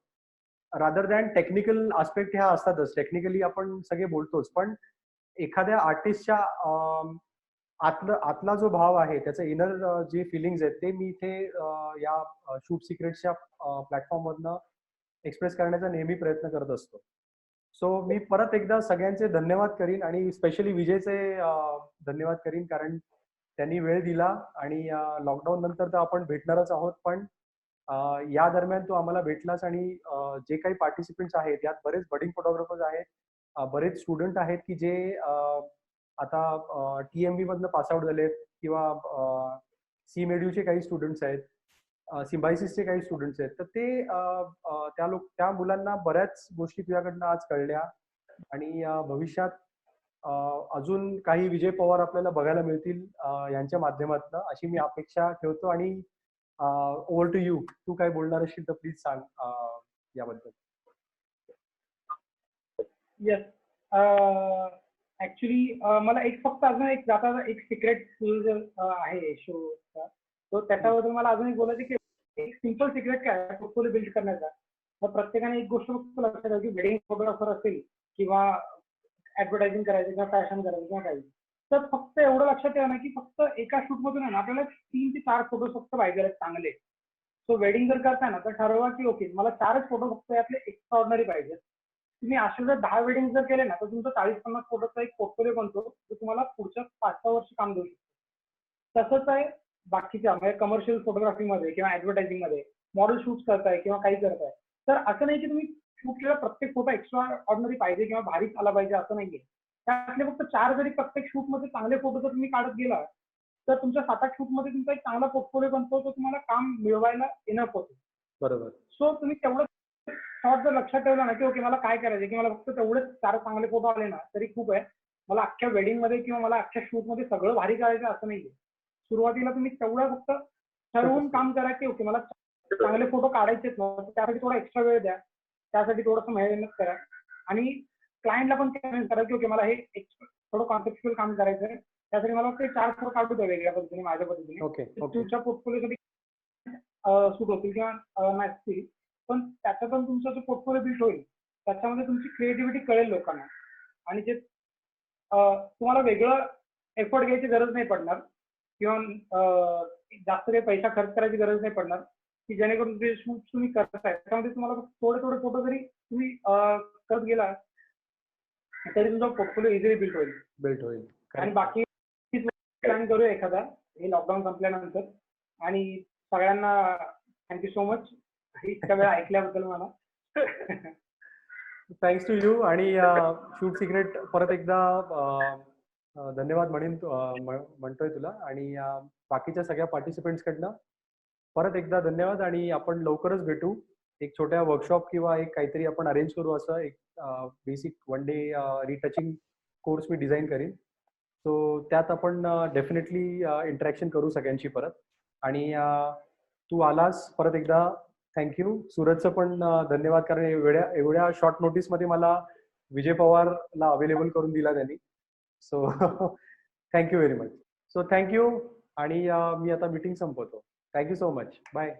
रादर दॅन टेक्निकल आस्पेक्ट ह्या असतातच, टेक्निकली आपण सगळे बोलतोच, पण एखाद्या आर्टिस्टच्या आतला जो भाव आहे, त्याचं इनर जे फिलिंग्स आहेत ते मी इथे या शूट सिक्रेट्सच्या प्लॅटफॉर्ममधनं एक्सप्रेस करण्याचा नेहमी प्रयत्न करत असतो. सो मी परत एकदा सगळ्यांचे धन्यवाद करीन आणि स्पेशली विजयचे धन्यवाद करीन, कारण त्यांनी वेळ दिला आणि लॉकडाऊन नंतर तर आपण भेटणारच आहोत, पण या दरम्यान तो आम्हाला भेटलाच. आणि जे काही पार्टिसिपेंट्स आहेत यात बरेच बडिंग फोटोग्राफर्स आहेत, बरेच स्टुडंट आहेत की जे आता TMV मधनं पासआउट झालेत किंवा CMEDUचे काही स्टुडंट्स आहेत, सिम्बायसिसचे काही स्टुडंट्स आहेत. तर ते त्या मुलांना बऱ्याच गोष्टी तुझ्याकडनं आज कळल्या आणि भविष्यात अजून काही विजय पवार आपल्याला बघायला मिळतील यांच्या माध्यमातून, अशी मी अपेक्षा ठेवतो. आणि ओव्हर टू यू, तू काय बोलणार असेल तर प्लीज सांग याबद्दल. येस, ऍक्च्युली मला फक्त अजून एक सिक्रेट आहे शोचा, तो त्याच्याबद्दल मला अजून एक बोलायचं की एक सिम्पल सिक्रेट काय आहे पोर्टफोलिओ बिल्ड करण्याचा. तर प्रत्येकाने एक गोष्ट फक्त लक्षात ठेवा की वेडिंग फोटोग्राफर असेल किंवा ऍडव्हर्टायझिंग करायचं किंवा फॅशन करायचं किंवा काही, तर फक्त एवढं लक्षात ठेवा ना की फक्त एका शूट मधून आहे ना आपल्याला 3 ते 4 फोटो फक्त पाहिजे आहेत चांगले. सो वेडिंग जर करताय ना तर ठरवा की ओके मला 4च फोटो फक्त यातले एक्स्ट्राऑर्डिनरी पाहिजेत. तुम्ही असे जर 10 वेडिंग जर केले ना तर तुमचा 40-50 फोटोचा एक पोर्टफोलिओ बनतो, जो तुम्हाला पुढच्या 5-6 वर्ष काम देऊ शकतो. तसंच आहे बाकीच्या म्हणजे कमर्शियल फोटोग्राफीमध्ये किंवा ऍडव्हर्टायझिंग मध्ये मॉडेल शूट करताय किंवा काही करताय, तर असं नाही की तुम्ही शूट केलेला प्रत्येक फोटो एक्स्ट्रा ऑर्डिनरी पाहिजे किंवा भारीच आला पाहिजे असं नाहीये. त्यातले फक्त 4 जरी प्रत्येक शूट मध्ये चांगले फोटो जर तुम्ही काढत गेला तर तुमच्या 7-8 शूट मध्ये तुमचा एक चांगला पोर्टफोलिओ बनतो, तो तुम्हाला काम मिळवायला इनफ होतो. बरोबर. सो तुम्ही तेवढं थॉट जर लक्षात ठेवला ना की ओके मला काय करायचं की मला फक्त तेवढेच 4 चांगले फोटो आले ना तरी खूप आहे, मला अख्ख्या वेडिंग मध्ये किंवा मला अख्ख्या शूट मध्ये सगळं भारी करायचं असं नाहीये. सुरुवातीला तुम्ही तेवढं फक्त ठरवून काम करा की ओके मला चांगले फोटो काढायचेच ना, त्यासाठी थोडा एक्स्ट्रा वेळ द्या, त्यासाठी थोडंसं मेहनत करा आणि क्लायंटला पण कन्व्हिन्स करा की ओके मला हे थोडं कॉन्सेप्च्युअल काम करायचं आहे, त्यासाठी मला ते 4 फोटो काढू द्या वेगळ्या पद्धतीने, माझ्या पद्धतीने. ओके. तुमच्या पोर्टफोलिओसाठी सूट होतील किंवा नसतील, पण त्याच्यातून तुमचा जो पोर्टफोलिओ बिल्ड होईल त्याच्यामध्ये तुमची क्रिएटिव्हिटी कळेल लोकांना आणि जे तुम्हाला वेगळं एफर्ट घ्यायची गरज नाही पडणार किंवा जास्त काही पैसा खर्च करायची गरज नाही पडणार, की जेणेकरून जे शूट तुम्ही करताय त्याच्यामध्ये तुम्हाला थोडे थोडे फोटो जरी तुम्ही करत गेला तरी तुमचा पोर्टफोलिओ इझिली बिल्ड होईल. आणि बाकी प्लॅन करूया एखादा हे लॉकडाऊन संपल्यानंतर. आणि सगळ्यांना थँक्यू सो मच इतक्या वेळ ऐकल्याबद्दल मला. Thanks to you. आणि शूट सिक्रेट परत एकदा धन्यवाद म्हणतोय तुला आणि बाकीच्या सगळ्या पार्टिसिपेंट्स कडनं परत एकदा धन्यवाद. आणि आपण लवकरच भेटू, एक छोट्या वर्कशॉप किंवा एक काहीतरी आपण अरेंज करू. असं एक बेसिक 1 डे रिटचिंग कोर्स मी डिझाईन करीन. सो त्यात आपण डेफिनेटली इंटरॅक्शन करू सगळ्यांशी परत. आणि तू आलास परत एकदा थँक्यू. सूरजचं पण धन्यवाद, कारण एवढ्या शॉर्ट नोटीसमध्ये मला विजय पवारला अवेलेबल करून दिला त्यांनी. So thank you very much. So thank you. आणि मी आता मीटिंग संपवतो. Thank you so much. बाय.